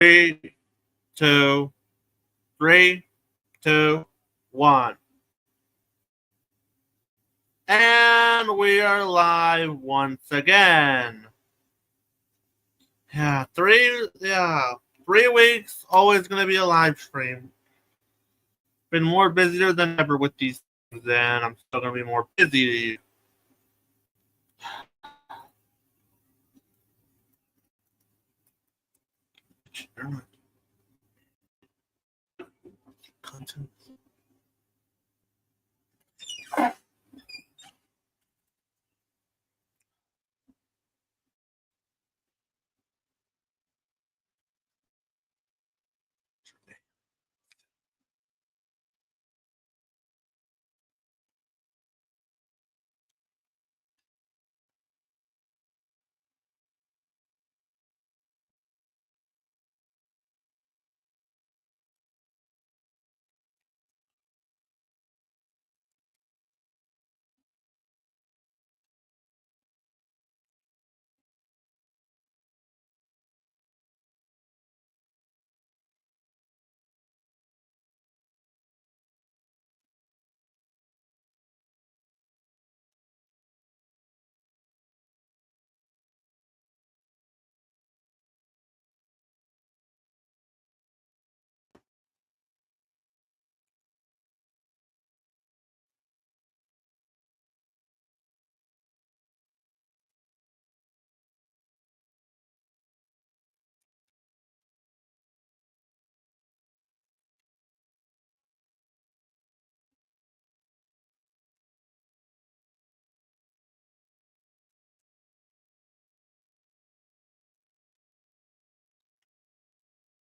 Three, two, 3, 2, 1. And we are live once again. 3 weeks, always going to be a live stream. Been more busier than ever with these things, and I'm still going to be more busy. Content.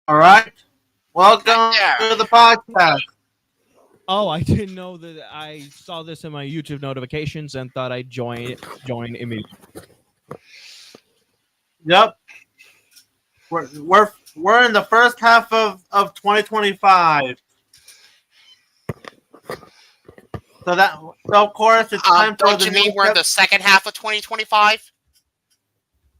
All right. Welcome to the podcast. Oh, I didn't know that. I saw this in my YouTube notifications and thought I'd join immediately. Yep. We're in the first half of 2025. So of course it's time for don't you mean we're in the second half of 2025?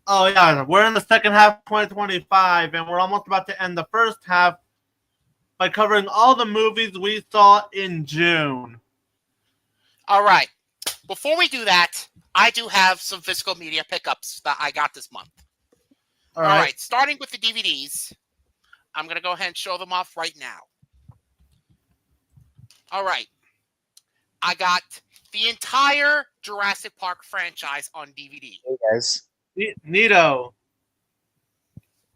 Oh yeah, we're in the second half of 2025, and we're almost about to end the first half by covering all the movies we saw in June. All right. Before we do that, I do have some physical media pickups that I got this month. All right. Starting with the DVDs, I'm going to go ahead and show them off right now. All right. I got the entire Jurassic Park franchise on DVD. Hey guys. Neato.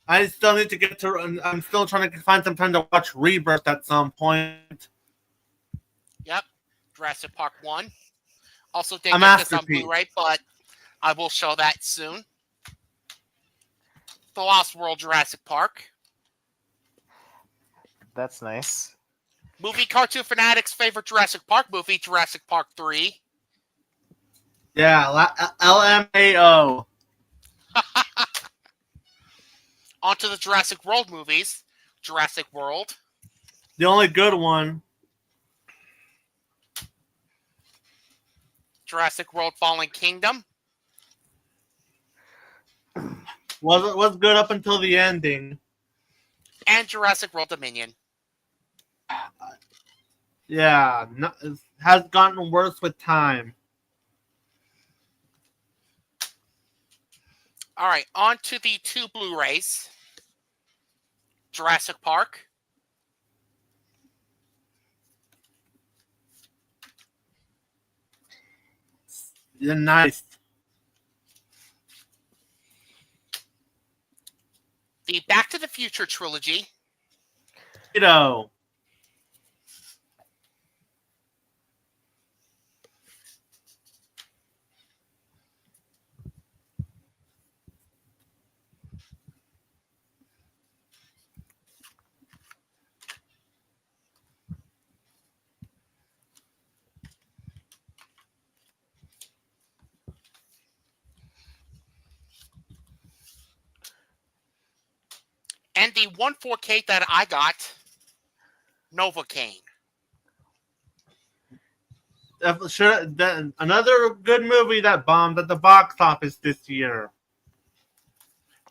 I still need to get to. I'm still trying to find some time to watch Rebirth at some point. Yep, Jurassic Park 1. Also did get this on Blu-ray, but I will show that soon. The Lost World Jurassic Park. That's nice. Movie Cartoon Fanatics' favorite Jurassic Park movie, Jurassic Park 3. Yeah, LMAO. Onto the Jurassic World movies. Jurassic World. The only good one. Jurassic World Fallen Kingdom. Was good up until the ending. And Jurassic World Dominion. Yeah, it has gotten worse with time. All right, on to the 2 Blu-rays. Jurassic Park. Yeah, nice. The Back to the Future trilogy. Neato. And the 1/4K that I got, Novocaine. Another good movie that bombed at the box office this year.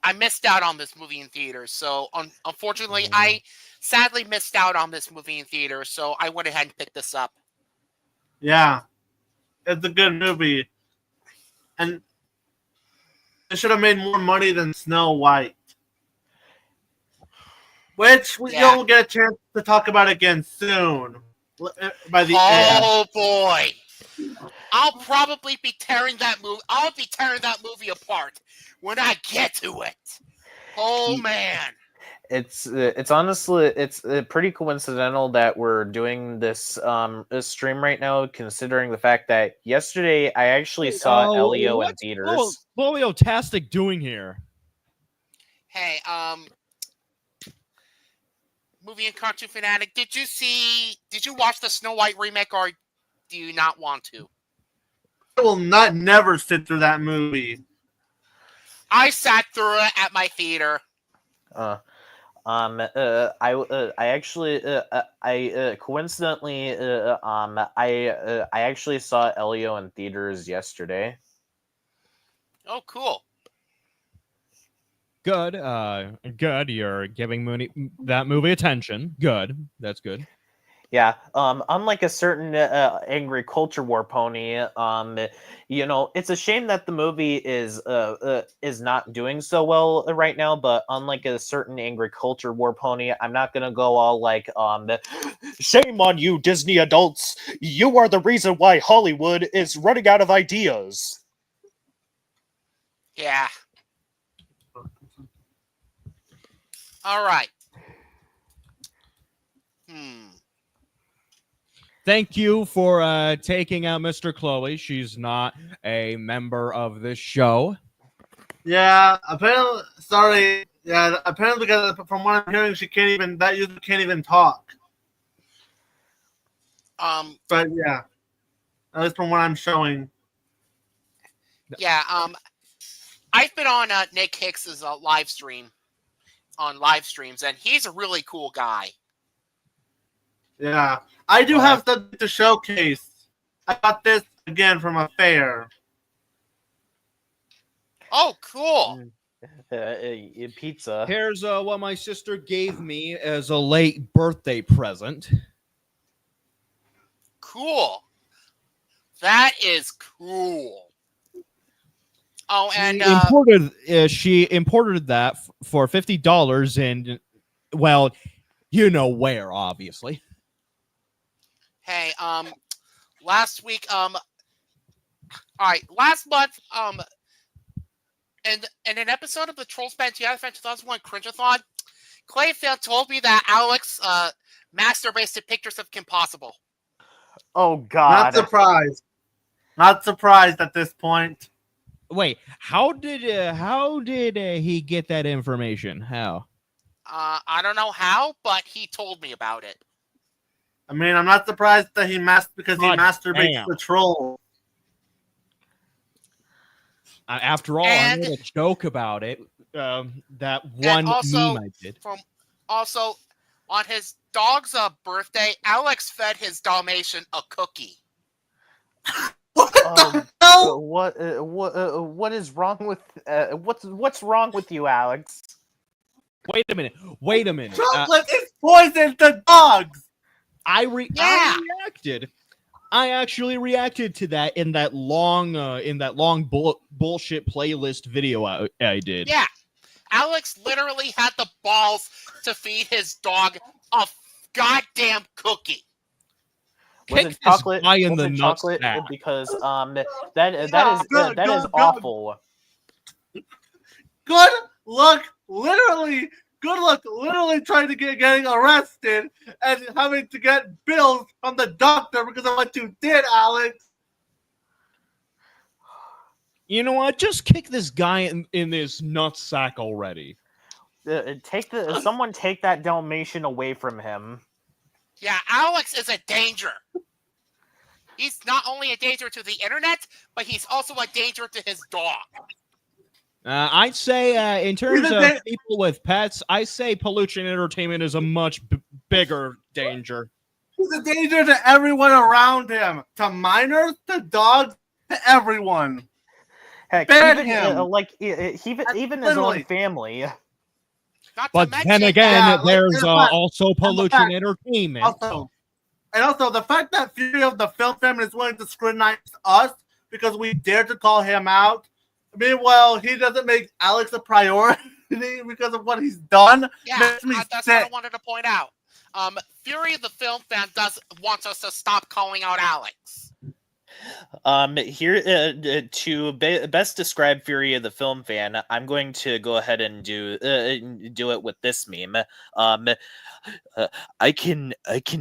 I missed out on this movie in theaters. So unfortunately, I sadly missed out on this movie in theaters. So I went ahead and picked this up. Yeah, it's a good movie, and it should have made more money than Snow White, which you'll get a chance to talk about again soon. By the end. Oh boy, I'll probably be tearing that movie. I'll be tearing that movie apart when I get to it. Oh man. It's honestly pretty coincidental that we're doing this stream right now, considering the fact that yesterday I actually saw Elio in theaters. Tastic doing here? Hey, movie and cartoon fanatic. Did you watch the Snow White remake, or do you not want to? I will never sit through that movie. I sat through it at my theater. I actually coincidentally I actually saw Elio in theaters yesterday. Oh, cool. Good. Good. You're giving that movie attention. Good. That's good. Yeah. Unlike a certain angry culture war pony, it's a shame that the movie is not doing so well right now. But unlike a certain angry culture war pony, I'm not gonna go all like, shame on you, Disney adults. You are the reason why Hollywood is running out of ideas. Yeah. All right. Thank you for taking out Mr. Chloe. She's not a member of this show. Yeah, apparently. Sorry. Yeah, apparently, because from what I'm hearing, that user can't even talk. But yeah, at least from what I'm showing. Yeah. I've been on Nick Hicks's live streams, and he's a really cool guy. Yeah, I do have something to showcase. I got this again from a fair. Oh, cool. Pizza. Here's what my sister gave me as a late birthday present. Cool. That is cool. Oh, and she imported that for $50, and well, you know where, obviously. Hey, last week, all right, last month, in an episode of the Trolls Band 2001 Cringe-a-thon, Clayfield told me that Alex masturbates to pictures of Kim Possible. Oh God! Not surprised at this point. Wait, how did he get that information? How? I don't know how, but he told me about it. I mean, I'm not surprised that he masturbates the troll. After all, I made a joke about it. That one meme I did. Also, on his dog's birthday, Alex fed his Dalmatian a cookie. What the hell? What is wrong with what's wrong with you, Alex? Wait a minute. Chocolate is poison to dogs. I reacted. I actually reacted to that in that long bullshit playlist video I did. Yeah, Alex literally had the balls to feed his dog a goddamn cookie. Was it chocolate? Chocolate? Because that is awful. Good luck, literally trying to getting arrested and having to get bills from the doctor because of what you did, Alex. You know what? Just kick this guy in this nutsack already. Someone take that Dalmatian away from him. Yeah, Alex is a danger. He's not only a danger to the internet, but he's also a danger to his dog. I'd say, in terms of people with pets, I say Pollution Entertainment is a much bigger danger. He's a danger to everyone around him. To minors, to dogs, to everyone. Heck, ban even him. even his own Literally. family. Not to But mention then again, Yeah, like, there's it's not- also pollution fact- entertainment. Also, the fact that Fury of the Film Family is willing to scrutinize us because we dare to call him out. Meanwhile, he doesn't make Alex a priority because of what he's done. Yeah, Makes me that's what I sick. wanted to point out. Fury the film fan wants us to stop calling out Alex. Here to best describe Fury of the Film Fan, I'm going to go ahead and do it with this meme. I can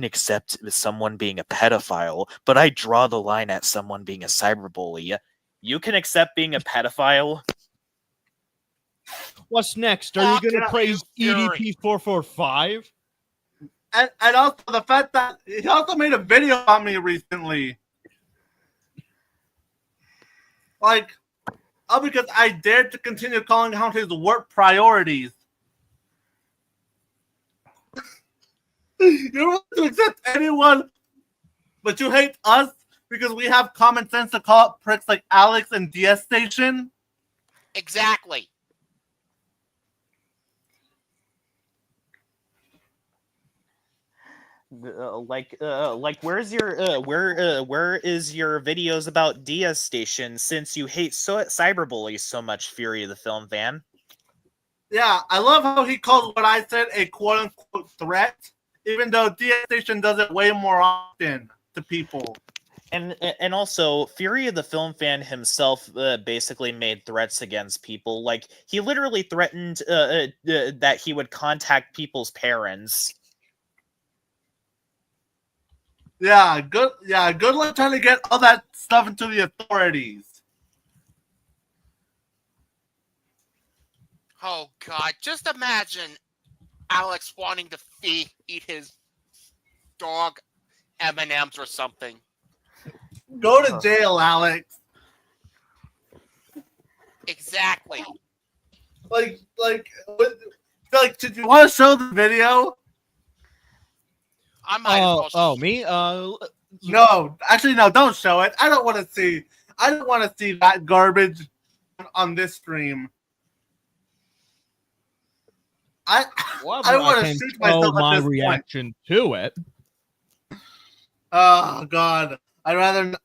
accept someone being a pedophile, but I draw the line at someone being a cyberbully. You can accept being a pedophile. What's next? Are you going to Fuck praise you, Fury. EDP 445? And also the fact that he also made a video on me recently. Like, because I dared to continue calling out his work priorities. You're willing to accept anyone, but you hate us because we have common sense to call out pricks like Alex and DS Station? Exactly. Like where is your videos about DS Station, since you hate cyberbullies so much, Fury of the Film Fan? Yeah, I love how he calls what I said a quote-unquote threat, even though DS Station does it way more often to people. And also, Fury of the Film Fan himself basically made threats against people. Like, he literally threatened that he would contact people's parents. Yeah, good luck trying to get all that stuff into the authorities. Oh God, just imagine Alex wanting to eat his dog M&Ms or something. Go to jail, Alex. Exactly. Like, did you want to show the video? I might as well. Me? No, actually, no. Don't show it. I don't want to see. I don't want to see that garbage on this stream. I don't want to can shoot show myself my at this reaction to it. point. Oh God, I don't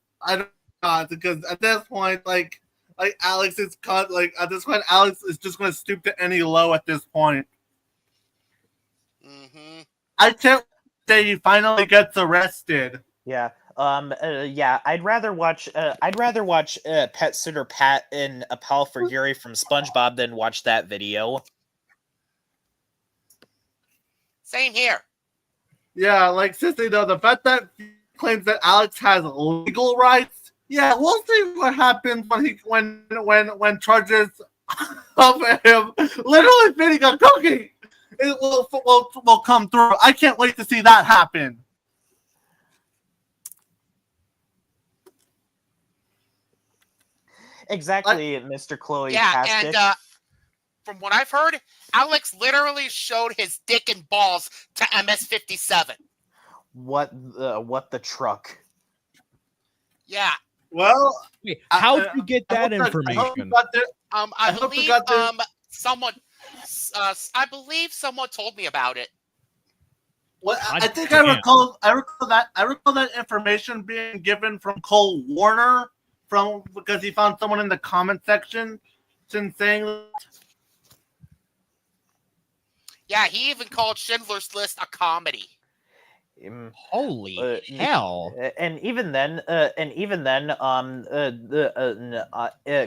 not, because at this point, like Alex is cut. Like at this point, Alex is just going to stoop to any low at this point. Mm-hmm. I can't say he finally gets arrested. Yeah. Yeah. I'd rather watch Pet Sitter Pat and a pal for Gary from SpongeBob than watch that video. Same here. Yeah, like Sissy though, the fact that he claims that Alex has legal rights. Yeah, we'll see what happens when charges of him literally feeding a cookie it will come through. I can't wait to see that happen. Exactly, Mr. Chloe. Yeah, and from what I've heard, Alex literally showed his dick and balls to MS-57. What the truck? Yeah. Well, Wait, how'd you get that information? I believe someone told me about it. Well, I think I recall that information being given from Cole Warner because he found someone in the comment section saying that. Yeah, he even called Schindler's List a comedy. Holy hell! And even then,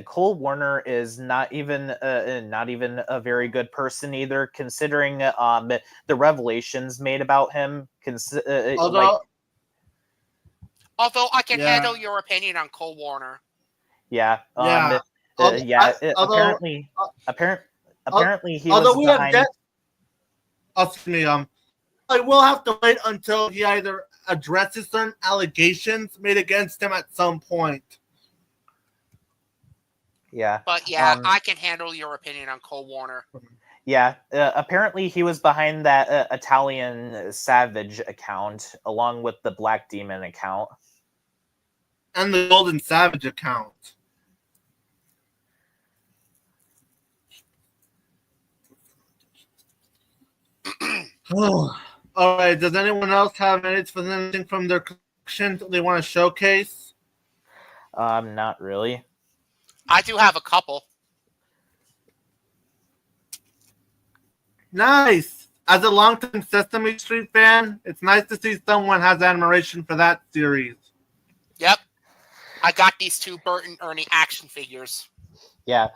Cole Warner is not even a very good person either, considering the revelations made about him. Although I can handle your opinion on Cole Warner. Yeah. Apparently he was behind. Excuse me. I will have to wait until he either addresses certain allegations made against him at some point. Yeah. But yeah, I can handle your opinion on Cole Warner. Yeah. Apparently he was behind that Italian Savage account, along with the Black Demon account. And the Golden Savage account. All right. Does anyone else have anything from their collection they want to showcase? Not really. I do have a couple. Nice. As a longtime Sesame Street fan, it's nice to see someone has admiration for that series. Yep. I got these two Bert and Ernie action figures. Yeah.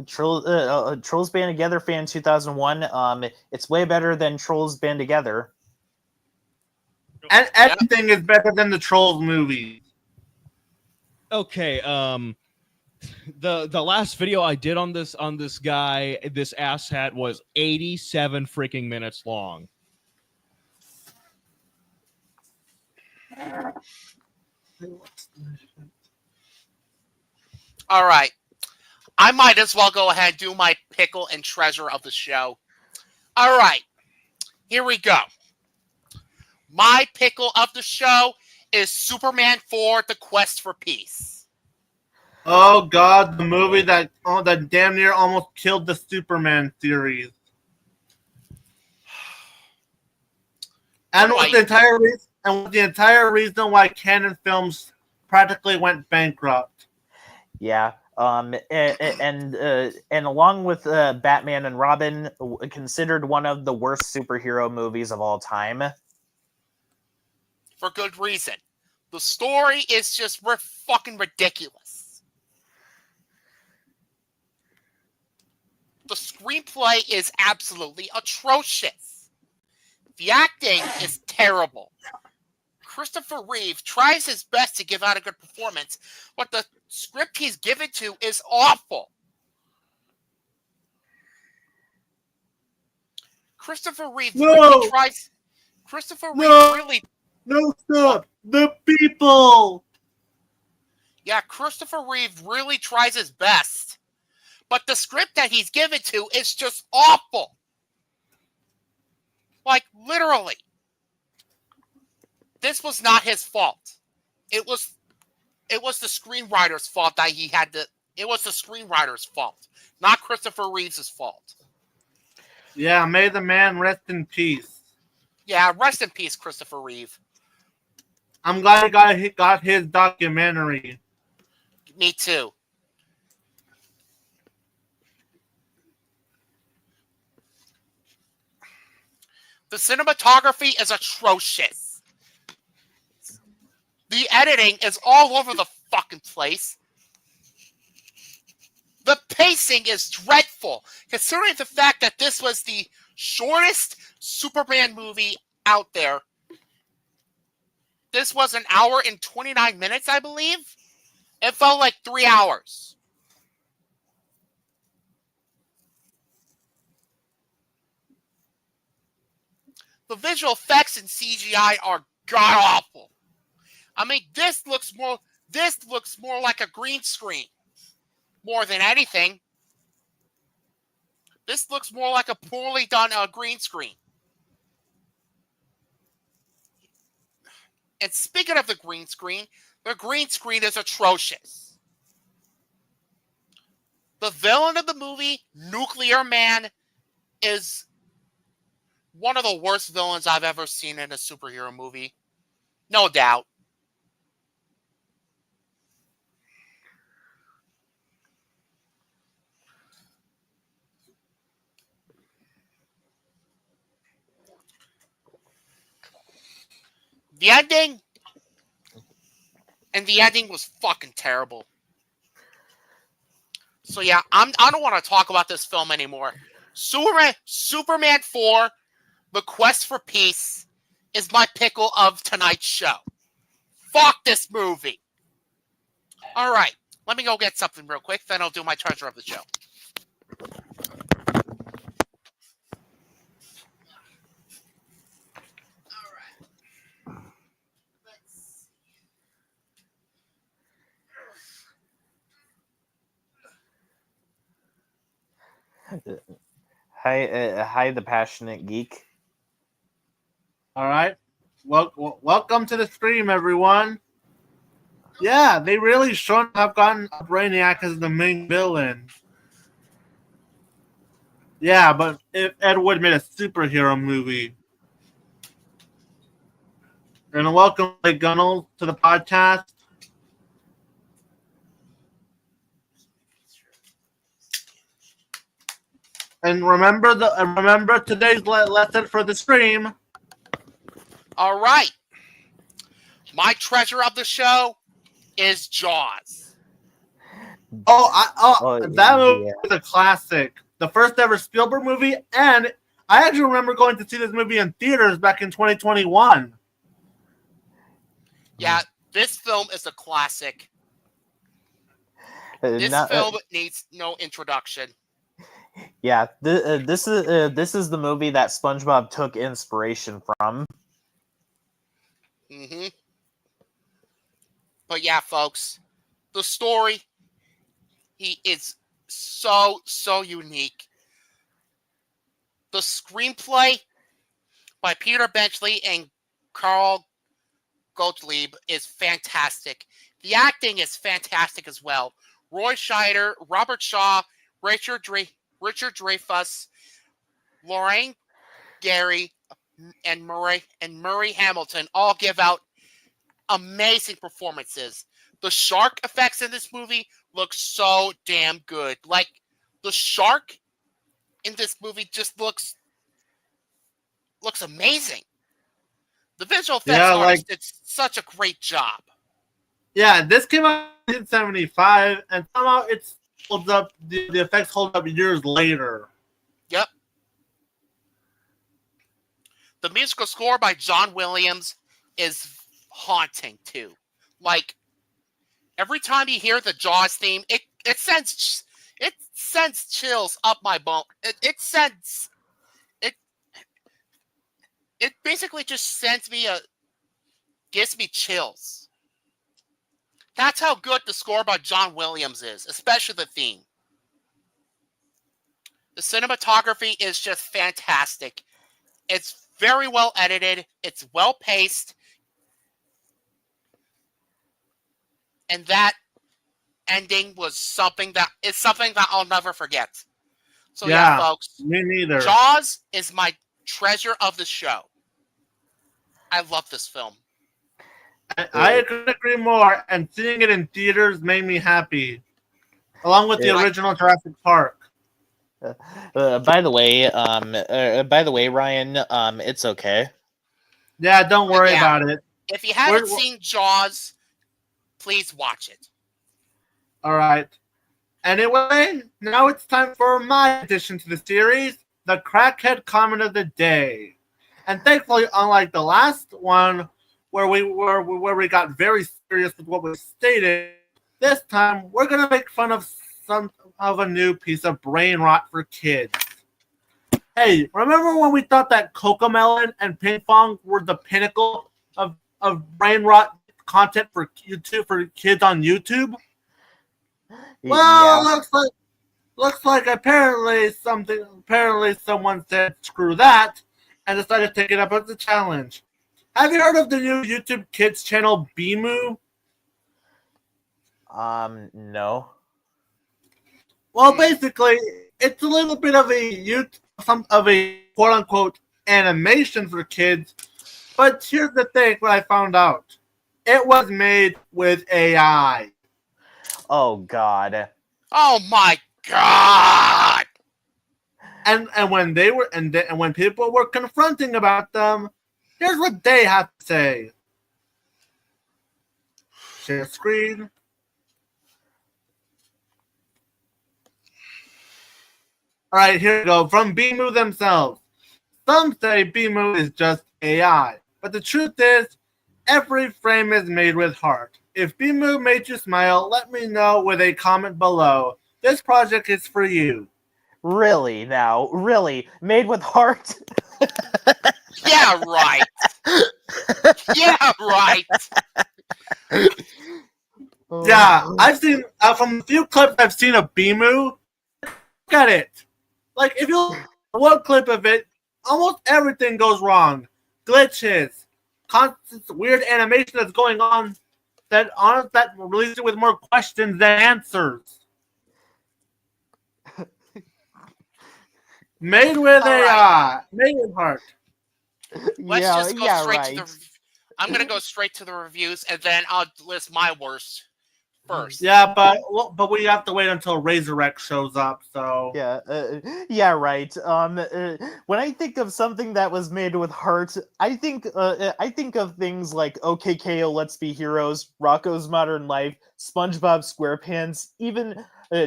Trolls Band Together fan 2001. It's way better than Trolls Band Together. And everything is better than the Trolls movie. Okay, the last video I did on this guy, this asshat, was 87 freaking minutes long. All right. I might as well go ahead and do my pickle and treasure of the show. All right. Here we go. My pickle of the show is Superman 4: The Quest for Peace. Oh God, the movie that damn near almost killed the Superman series. And was the entire reason why Canon Films practically went bankrupt. Yeah. And along with Batman and Robin, considered one of the worst superhero movies of all time. For good reason. The story is just fucking ridiculous. The screenplay is absolutely atrocious. The acting is terrible. Christopher Reeve tries his best to give out a good performance, but the script he's given to is awful. Christopher Reeve really tries. Christopher Reeve really. No, stop! The people! Yeah, Christopher Reeve really tries his best. But the script that he's given to is just awful. Like, literally. This was not his fault. It was the screenwriter's fault that he had to... It was the screenwriter's fault, not Christopher Reeve's fault. Yeah, may the man rest in peace. Yeah, rest in peace, Christopher Reeve. I'm glad he got his documentary. Me too. The cinematography is atrocious. The editing is all over the fucking place. The pacing is dreadful, considering the fact that this was the shortest Superman movie out there. This was an hour and 29 minutes, I believe. It felt like 3 hours. The visual effects and CGI are god-awful. I mean, this looks more like a green screen. More than anything. This looks more like a poorly done green screen. And speaking of the green screen is atrocious. The villain of the movie, Nuclear Man, is one of the worst villains I've ever seen in a superhero movie. No doubt. The ending was fucking terrible. So yeah, I don't want to talk about this film anymore. Superman 4, The Quest for Peace, is my pickle of tonight's show. Fuck this movie. All right, let me go get something real quick, then I'll do my treasure of the show. Hi, the passionate geek. All right. Welcome to the stream, everyone. Yeah, they really shouldn't have gotten Brainiac as the main villain. Yeah, but if Ed Wood made a superhero movie. And welcome, Blake Gunnell, to the podcast. And remember today's lesson for the stream. All right. My treasure of the show is Jaws. That movie is a classic. The first ever Spielberg movie, and I actually remember going to see this movie in theaters back in 2021. Yeah, this film is a classic. This film needs no introduction. Yeah, this is the movie that SpongeBob took inspiration from. Mm-hmm. But yeah, folks, the story is so unique. The screenplay by Peter Benchley and Carl Gottlieb is fantastic. The acting is fantastic as well. Roy Scheider, Robert Shaw, Richard Dreyfuss, Lorraine Gary, and Murray Hamilton all give out amazing performances. The shark effects in this movie look so damn good. Like, the shark in this movie just looks amazing. The visual effects artist did such a great job. Yeah, this came out in 1975, and somehow it holds up. The effects hold up years later. Yep. The musical score by John Williams is haunting too. Like, every time you hear the Jaws theme, it sends chills up my bone. It basically just gives me chills. That's how good the score by John Williams is, especially the theme. The cinematography is just fantastic. It's very well edited. It's well paced. And that ending was something that I'll never forget. So yeah, folks. Me neither. Jaws is my treasure of the show. I love this film. I couldn't agree more, and seeing it in theaters made me happy, along with the original Jurassic Park. By the way, Ryan, it's okay. Yeah, don't worry about it. If you haven't seen Jaws, please watch it. All right. Anyway, now it's time for my addition to the series, the Crackhead Comment of the Day. And thankfully, unlike the last one, where we got very serious with what was stated, this time we're gonna make fun of a new piece of brain rot for kids. Hey, remember when we thought that Cocomelon and Ping Pong were the pinnacle of brain rot content for kids on YouTube? Well, yeah. looks like apparently someone said screw that and decided to take it up as a challenge. Have you heard of the new YouTube Kids channel BMU? No. Well, basically, it's a little bit of a quote unquote animation for kids. But here's the thing: what I found out, it was made with AI. Oh God. Oh my God. And when people were confronting about them, here's what they have to say. Share screen. All right, here we go. From BMU themselves. Some say BMU is just AI, but the truth is, every frame is made with heart. If BMU made you smile, let me know with a comment below. This project is for you. Really now? Really? Made with heart? Yeah, right. Yeah, right. Yeah, I've seen, from the few clips I've seen of BMU, look at it. Like, if you look at one clip of it, almost everything goes wrong. Glitches, constant weird animation that's going on that releases it with more questions than answers. Made with All right. made with heart. Let's just go straight right. to the. I'm gonna go straight to the reviews, and then I'll list my worst first. Yeah, but we have to wait until Razorek shows up. So Yeah, right. When I think of something that was made with heart, I think of things like OKKO Let's Be Heroes, Rocko's Modern Life, SpongeBob SquarePants, even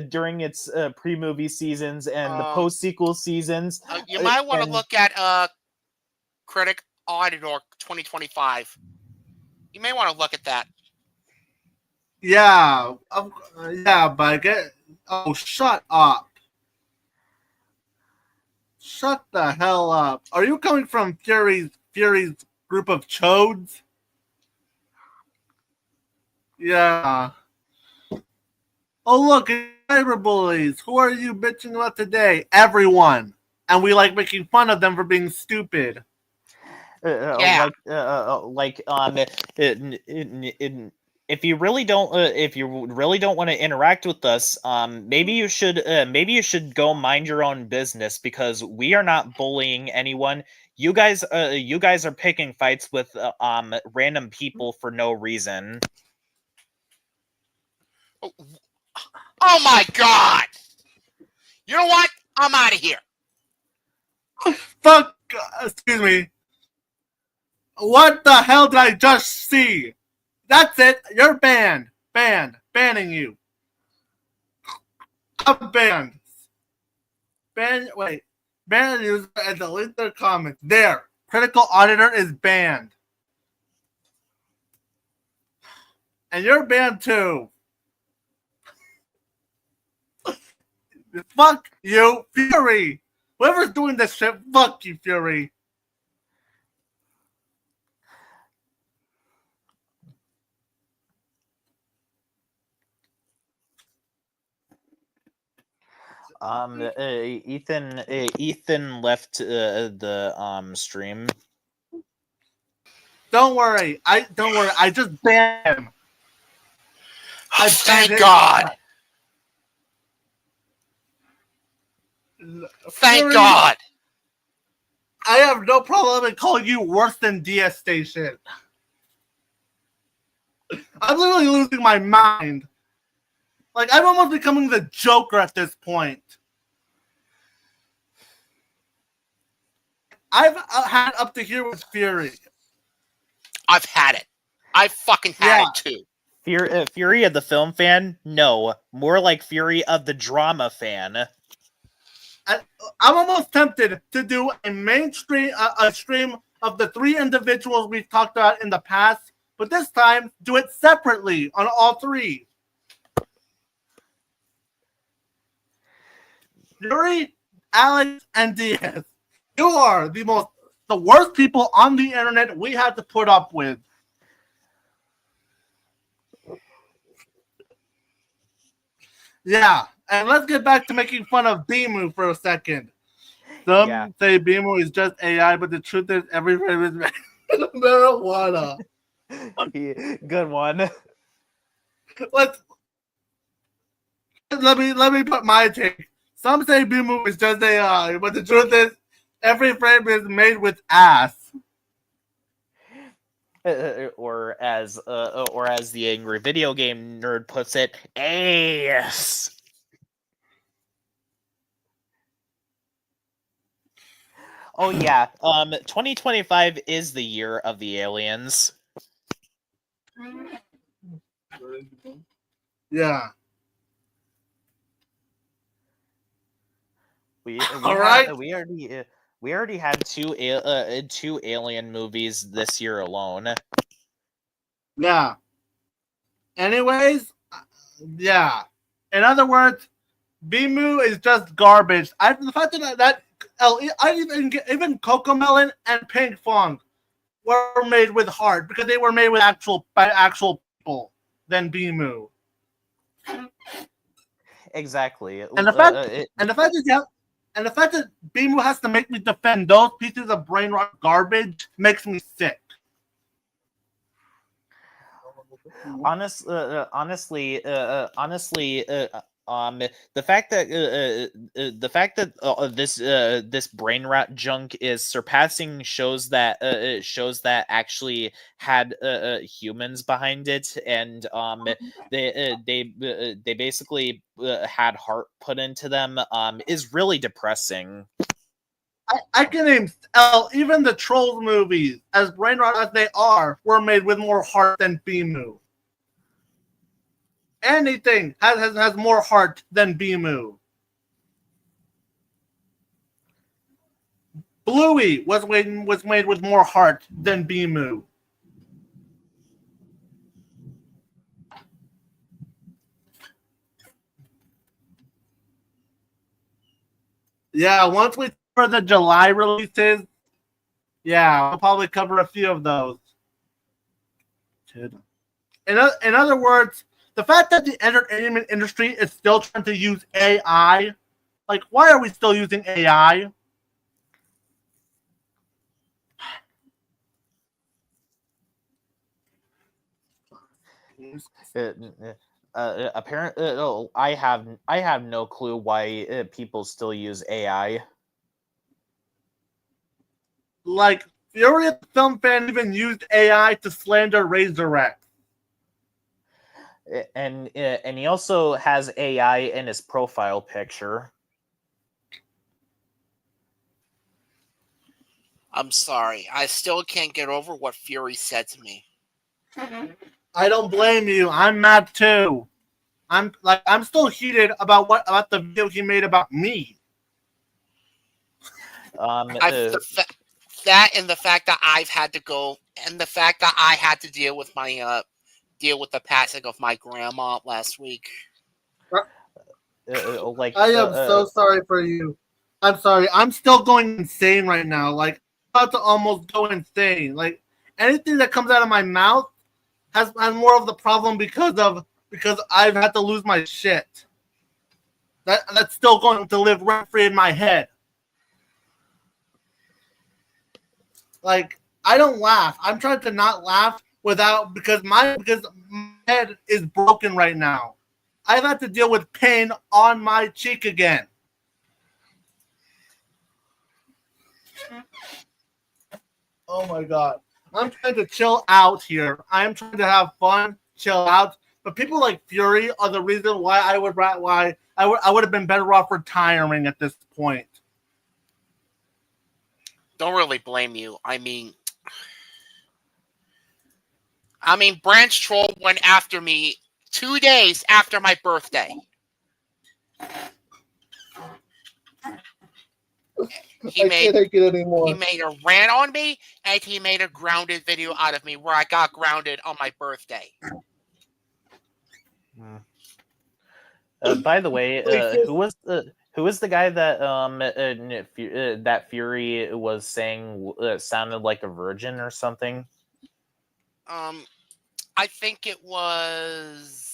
during its pre-movie seasons and the post-sequel seasons. You might want to and- look at Critic Auditor 2025. You may want to look at that. yeah, but shut up! Shut the hell up! Are you coming from Fury's group of chodes? Yeah. Oh look, cyberbullies. Who are you bitching about today? Everyone. And we like making fun of them for being stupid. Yeah. If you really don't want to interact with us, maybe you should go mind your own business, because we are not bullying anyone. You guys are picking fights with random people for no reason. Oh my god! You know what? I'm out of here. Fuck! Excuse me. What the hell did I just see? That's it. You're banned. Banning you. I'm banned. Ban user and delete their comments. There. Critical Auditor is banned. And you're banned too. Fuck you, Fury. Whoever's doing this shit, fuck you, Fury. Ethan left the stream. Don't worry. I just banned him. Thank God. Thank Fury, God. I have no problem in calling you worse than DS Station. I'm literally losing my mind. Like, I'm almost becoming the Joker at this point. I've had up to here with Fury. I've had it. I fucking had it too. Fury of the film fan? No, more like Fury of the drama fan. I'm almost tempted to do a mainstream a stream of the three individuals we've talked about in the past, but this time do it separately on all three. Fury, Alex, and Diaz. You are the worst people on the internet we had to put up with. Yeah, and let's get back to making fun of Bimu for a second. Some say Bimu is just AI, but the truth is every frame is made with marijuana. Good one. Let me put my take. Some say Bimu is just AI, but the truth is every frame is made with ass. Or as the angry video game nerd puts it, ass. Oh yeah, 2025 is the year of the aliens. Yeah. We already had two alien movies this year alone. Yeah. Anyways, yeah. In other words, Bimu is just garbage. The fact that even Cocomelon and Pink Fong were made with heart because they were made with actual people than Bimu. Exactly. And the fact that Bimu has to make me defend those pieces of brain rot garbage makes me sick. Honestly, the fact that this brain rot junk is surpassing shows that actually had humans behind it, and they basically had heart put into them, is really depressing. I can name even the Trolls movies, as brain rot as they are, were made with more heart than Bimu. Anything has more heart than Bimu. Bluey was made with more heart than Bimu. Yeah, once we cover the July releases, yeah, we'll probably cover a few of those. In other words, the fact that the entertainment industry is still trying to use AI, like, why are we still using AI? Apparently, I have no clue why people still use AI. Like, Fury the Film Fan even used AI to slander Razor X. And he also has AI in his profile picture. I'm sorry. I still can't get over what Fury said to me. I don't blame you. I'm mad too. I'm still heated about the video he made about me. That and the fact that I've had to go, and the fact that I had to deal with my deal with the passing of my grandma last week. I am so sorry for you. I'm sorry. I'm still going insane right now. Like, I'm about to almost go insane. Like, anything that comes out of my mouth has more of the problem because I've had to lose my shit. That's still going to live rent free in my head. Like, I don't laugh. I'm trying to not laugh because my head is broken right now. I've had to deal with pain on my cheek again. Oh my god. I'm trying to chill out here. I'm trying to have fun, chill out. But people like Fury are the reason why I would have been better off retiring at this point. Don't really blame you. I mean, Branch Troll went after me 2 days after my birthday. I can't take it anymore. He made a rant on me, and he made a grounded video out of me where I got grounded on my birthday. By the way, who was the guy that that Fury was saying sounded like a virgin or something? I think it was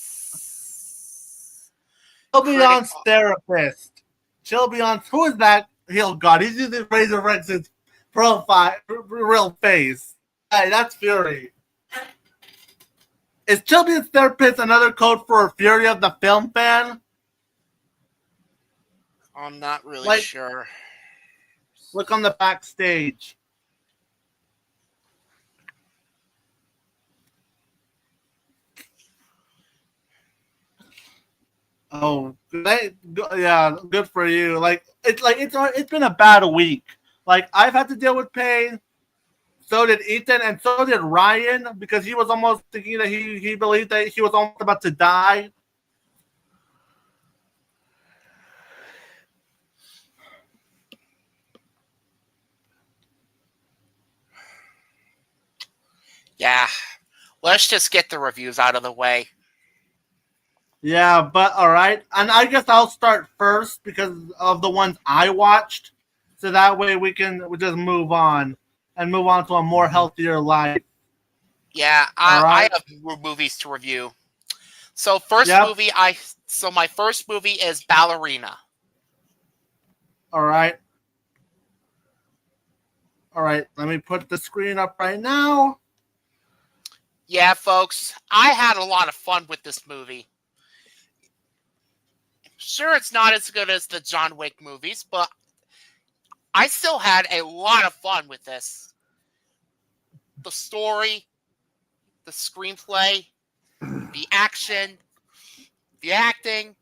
Chillbeyond's therapist. Chillbeyond's, who is that? Oh god, he's using Razor X's profile, real face. Hey, that's Fury. Is Chillbeyond's therapist another code for Fury of the Film Fan? I'm not really sure. Look on the backstage. Oh, yeah, good for you. It's been a bad week. Like, I've had to deal with pain. So did Ethan, and so did Ryan, because he was almost thinking that he believed that he was almost about to die. Yeah, let's just get the reviews out of the way. Yeah, but all right. And I guess I'll start first because of the ones I watched. So that way we just move on to a more healthier life. Yeah, I have movies to review. So my first movie is Ballerina. All right. All right, let me put the screen up right now. Yeah, folks, I had a lot of fun with this movie. Sure, it's not as good as the John Wick movies, but I still had a lot of fun with this. The story, the screenplay, the action, the acting,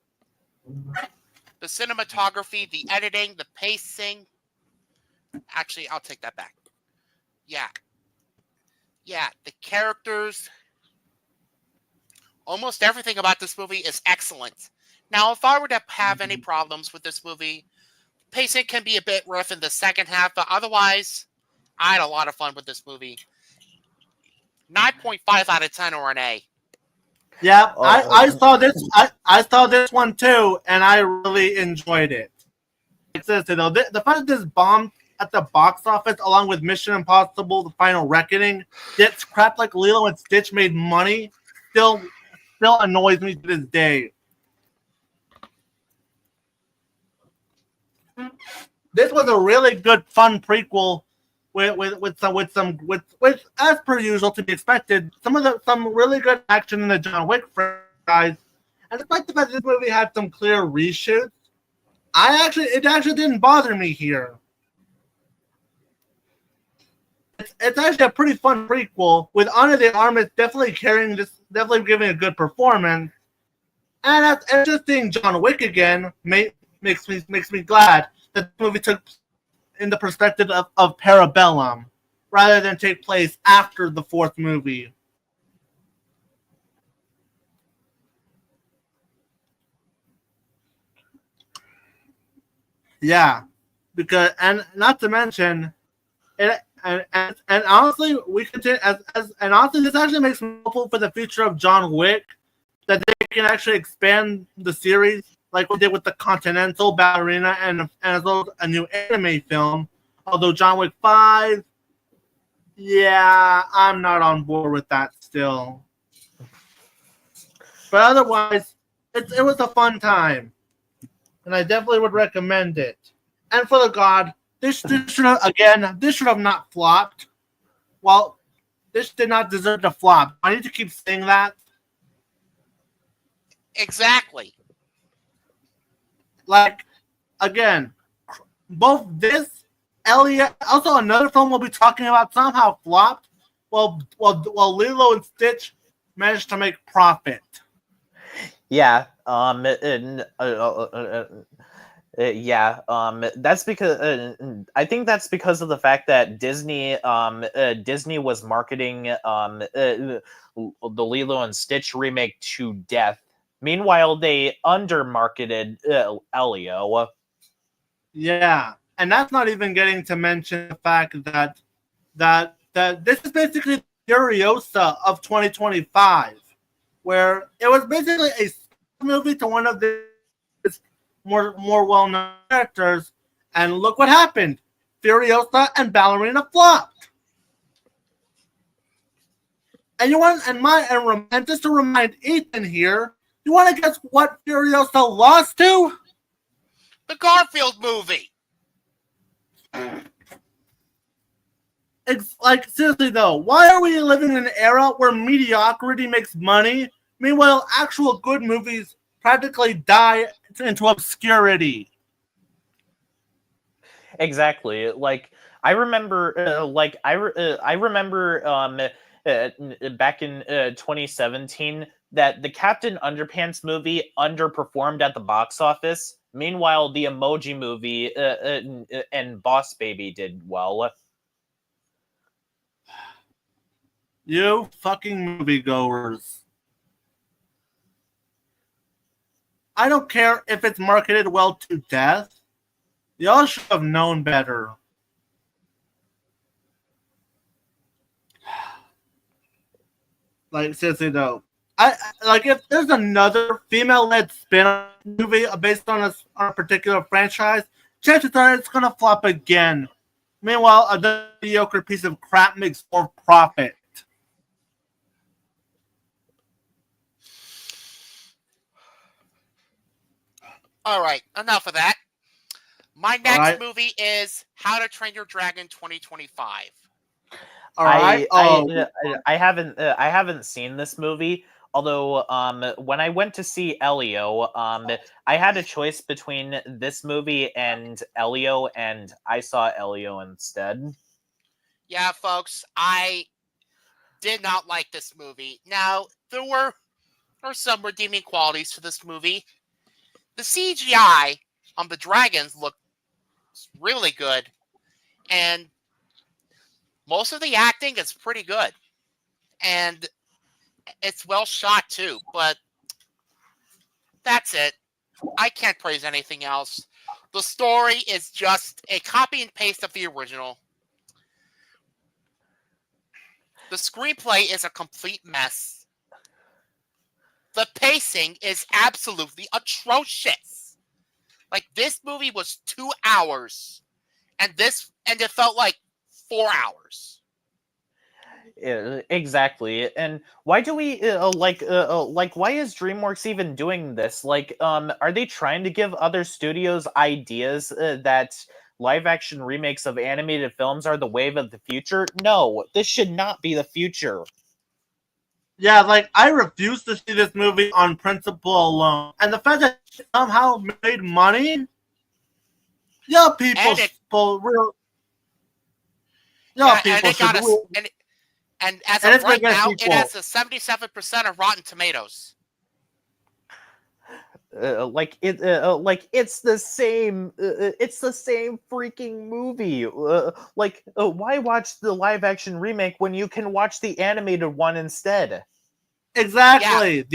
the cinematography, the editing, the pacing. Actually, I'll take that back. Yeah. Yeah, the characters. Almost everything about this movie is excellent. Now, if I were to have any problems with this movie, pacing can be a bit rough in the second half, but otherwise, I had a lot of fun with this movie. 9.5 out of 10 or an A. Yeah, I saw this. I saw this one too, and I really enjoyed it. It says, you know, the fact that this bombed at the box office, along with Mission Impossible: The Final Reckoning, yet crap like Lilo and Stitch made money, still annoys me to this day. This was a really good, fun prequel with as per usual to be expected, some really good action in the John Wick franchise. And despite the fact that this movie had some clear reshoots, it actually didn't bother me here. It's actually a pretty fun prequel with Ana de Armas definitely definitely giving a good performance. And just seeing John Wick again makes me glad that the movie took in the perspective of Parabellum, rather than take place after the fourth movie. Yeah, because and not to mention, and honestly, we continue and honestly, this actually makes me hopeful for the future of John Wick, that they can actually expand the series like we did with the Continental Ballerina and as well as a new anime film. Although John Wick 5, yeah, I'm not on board with that still. But otherwise, it was a fun time, and I definitely would recommend it. And for the God, this should have not flopped. Well, this did not deserve to flop. I need to keep saying that. Exactly. Like, again, both this, Elliot, also another film we'll be talking about somehow flopped, while Lilo and Stitch managed to make profit. Yeah. That's because I think that's because of the fact that Disney was marketing the Lilo and Stitch remake to death. Meanwhile, they undermarketed Elio. Yeah, and that's not even getting to mention the fact that this is basically Furiosa of 2025, where it was basically a movie to one of the more well-known characters, and look what happened: Furiosa and Ballerina flopped. And and just to remind Ethan here, you want to guess what Furiosa lost to? The Garfield movie. It's like, seriously though, why are we living in an era where mediocrity makes money? Meanwhile, actual good movies practically die into obscurity. Exactly. Like I remember, back in 2017 that the Captain Underpants movie underperformed at the box office. Meanwhile, the Emoji movie and Boss Baby did well. You fucking moviegoers. I don't care if it's marketed well to death. Y'all should have known better. Like, seriously though, if there's another female-led spin-off movie based on a particular franchise, chances are it's gonna flop again. Meanwhile, a mediocre piece of crap makes more profit. All right, enough of that. My next movie is How to Train Your Dragon 2025. All right. I haven't seen this movie. Although, when I went to see Elio, I had a choice between this movie and Elio, and I saw Elio instead. Yeah, folks, I did not like this movie. Now, there were some redeeming qualities to this movie. The CGI on the dragons looked really good, and most of the acting is pretty good, and it's well shot too. But that's it. I can't praise anything else. The story is just a copy and paste of the original. The screenplay is a complete mess. The pacing is absolutely atrocious. Like, this movie was 2 hours, and it felt like 4 hours. Exactly. And why do we why is DreamWorks even doing this? Like, are they trying to give other studios ideas that live action remakes of animated films are the wave of the future? No, this should not be the future. Yeah, like, I refuse to see this movie on principle alone. And the fact that it somehow made money? Yeah, people And it, should real. Yeah, yeah, and people it should got us. real. And as And of it's gonna right get now, a it sequel. has a 77% of Rotten Tomatoes. It's the same freaking movie. Why watch the live action remake when you can watch the animated one instead? Exactly.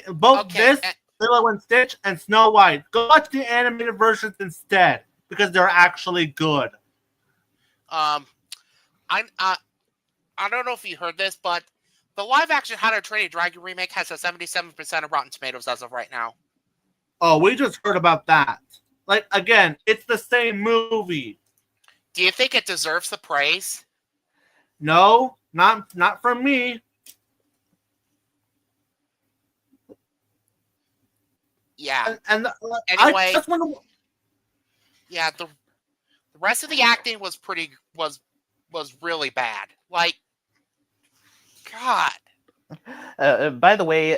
Both Okay, this, Lilo and Stitch, and Snow White. Go watch the animated versions instead because they're actually good. I don't know if you heard this, but the live action How to Train a Dragon remake has a 77% of Rotten Tomatoes as of right now. Oh, we just heard about that. Like, again, it's the same movie. Do you think it deserves the praise? No, not from me. Yeah. And Anyway, I just want to. yeah, the rest of the acting was really bad. Like, God. By the way,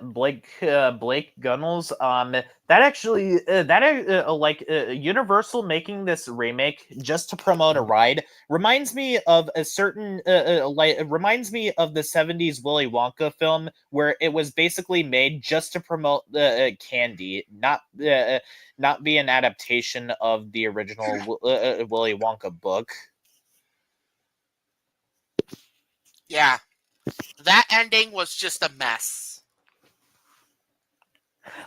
Blake Gunnels, Universal making this remake just to promote a ride reminds me of a certain reminds me of the 70s Willy Wonka film where it was basically made just to promote candy, not be an adaptation of the original Willy Wonka book. Yeah. That ending was just a mess.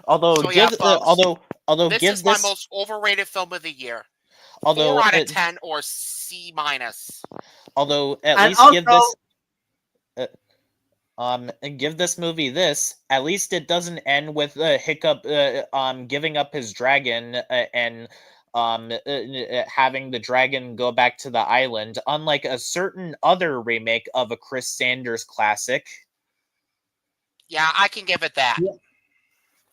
Although, so yeah, folks, this give is my most overrated film of the year. Although 4 out of 10 or C minus. Although at And least also, give this movie this. At least it doesn't end with Hiccup giving up his dragon and having the dragon go back to the island, unlike a certain other remake of a Chris Sanders classic. Yeah, I can give it that.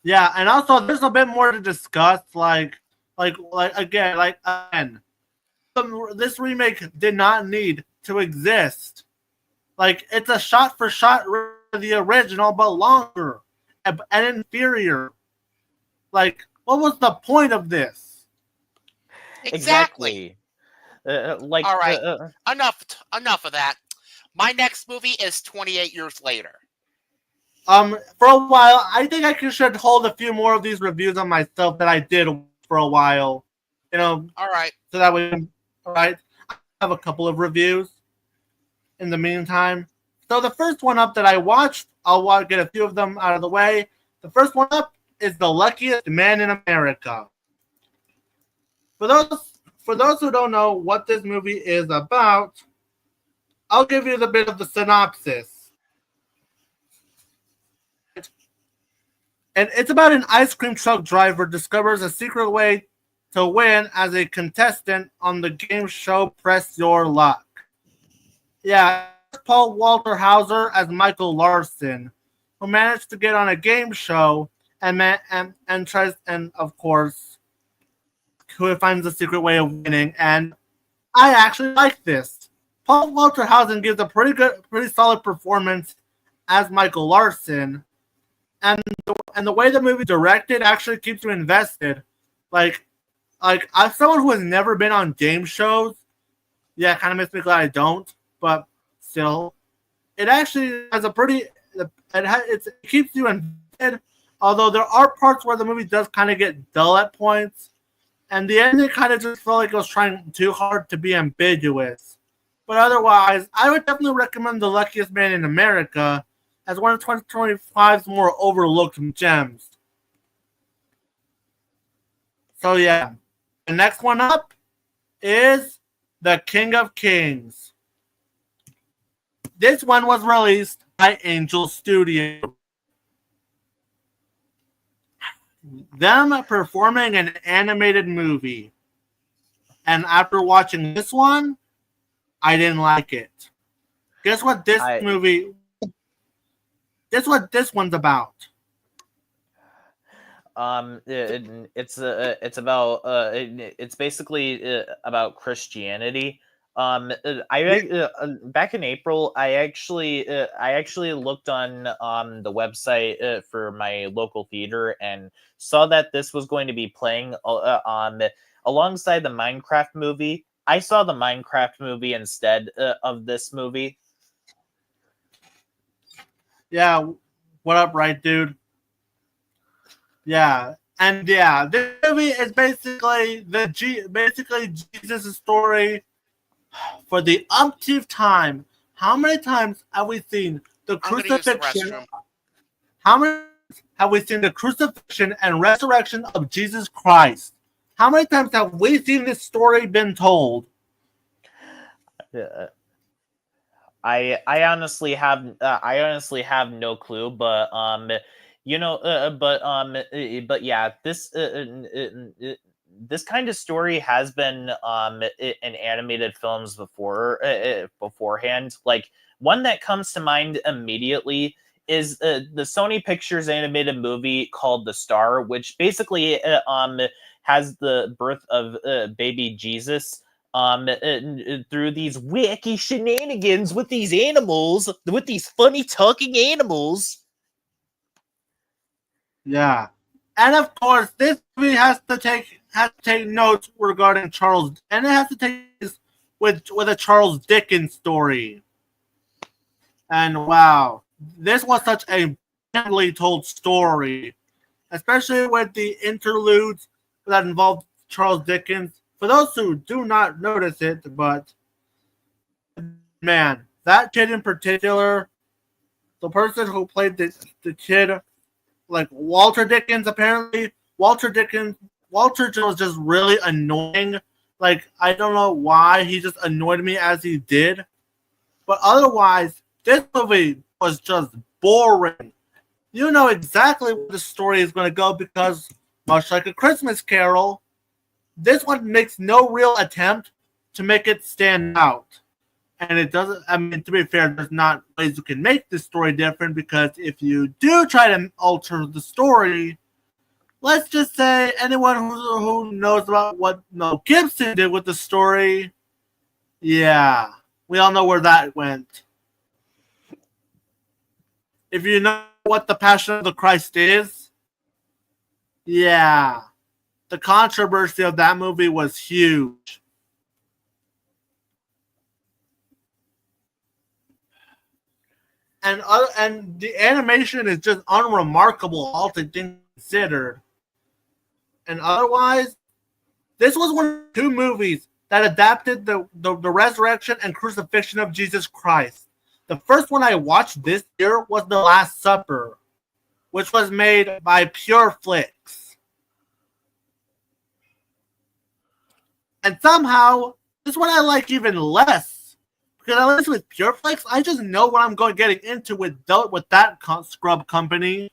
Yeah, and also there's a bit more to discuss. Again, this remake did not need to exist. Like, it's a shot-for-shot of the original, but longer and inferior. Like, what was the point of this? Exactly. All right. Enough of that. My next movie is 28 Years Later. For a while, I think I should hold a few more of these reviews on myself that I did for a while. All right. So that way, all right. I have a couple of reviews in the meantime. So the first one up that I watched, I'll get a few of them out of the way. The first one up is The Luckiest Man in America. For those who don't know what this movie is about, I'll give you the bit of the synopsis. And it's about an ice cream truck driver discovers a secret way to win as a contestant on the game show Press Your Luck. Yeah, Paul Walter Hauser as Michael Larson, who managed to get on a game show and of course, who finds a secret way of winning. And I actually like this. Paul Walter Hausen gives a pretty solid performance as Michael Larson, and the way the movie directed actually keeps you invested. Like as someone who has never been on game shows, yeah, it kind of makes me glad I don't, but still, it actually has a pretty. It keeps you invested. Although there are parts where the movie does kind of get dull at points, and the ending kind of just felt like it was trying too hard to be ambiguous. But otherwise, I would definitely recommend The Luckiest Man in America as one of 2025's more overlooked gems. So yeah, the next one up is The King of Kings. This one was released by Angel Studio. Them performing an animated movie. And after watching this one, I didn't like it. Guess what this one's about. It's basically about Christianity. Back in April, I actually looked on the website for my local theater and saw that this was going to be playing alongside the Minecraft movie. I saw the Minecraft movie instead of this movie. Yeah, what up, right, dude? Yeah, and yeah, this movie is basically Jesus' story for the umpteenth time. How many times have we seen the crucifixion? How many times have we seen the crucifixion and resurrection of Jesus Christ? How many times have we seen this story been told? I honestly have no clue, but yeah, this kind of story has been in animated films beforehand. Like, one that comes to mind immediately is the Sony Pictures animated movie called The Star, which basically has the birth of baby Jesus through these wacky shenanigans with these animals, with these funny talking animals. Yeah, and of course, this movie has to take notes regarding Charles, and it has to take this with a Charles Dickens story. And wow, this was such a brilliantly told story, especially with the interludes that involved Charles Dickens. For those who do not notice it, but man, that kid in particular, the person who played the kid, like Walter Dickens, apparently Walter was just really annoying. Like, I don't know why he just annoyed me as he did, but otherwise, this movie was just boring. You know exactly where the story is going to go because, much like A Christmas Carol, this one makes no real attempt to make it stand out. And it doesn't, I mean, to be fair, there's not ways you can make this story different because if you do try to alter the story, let's just say anyone who knows about what Mel Gibson did with the story, yeah, we all know where that went. If you know what the Passion of the Christ is, yeah, the controversy of that movie was huge. And the animation is just unremarkable, all things considered. And otherwise, this was one of the two movies that adapted the resurrection and crucifixion of Jesus Christ. The first one I watched this year was The Last Supper, which was made by Pure Flix. And somehow, this one I like even less. Because at least with Pure Flix, I just know what I'm getting into with that scrub company.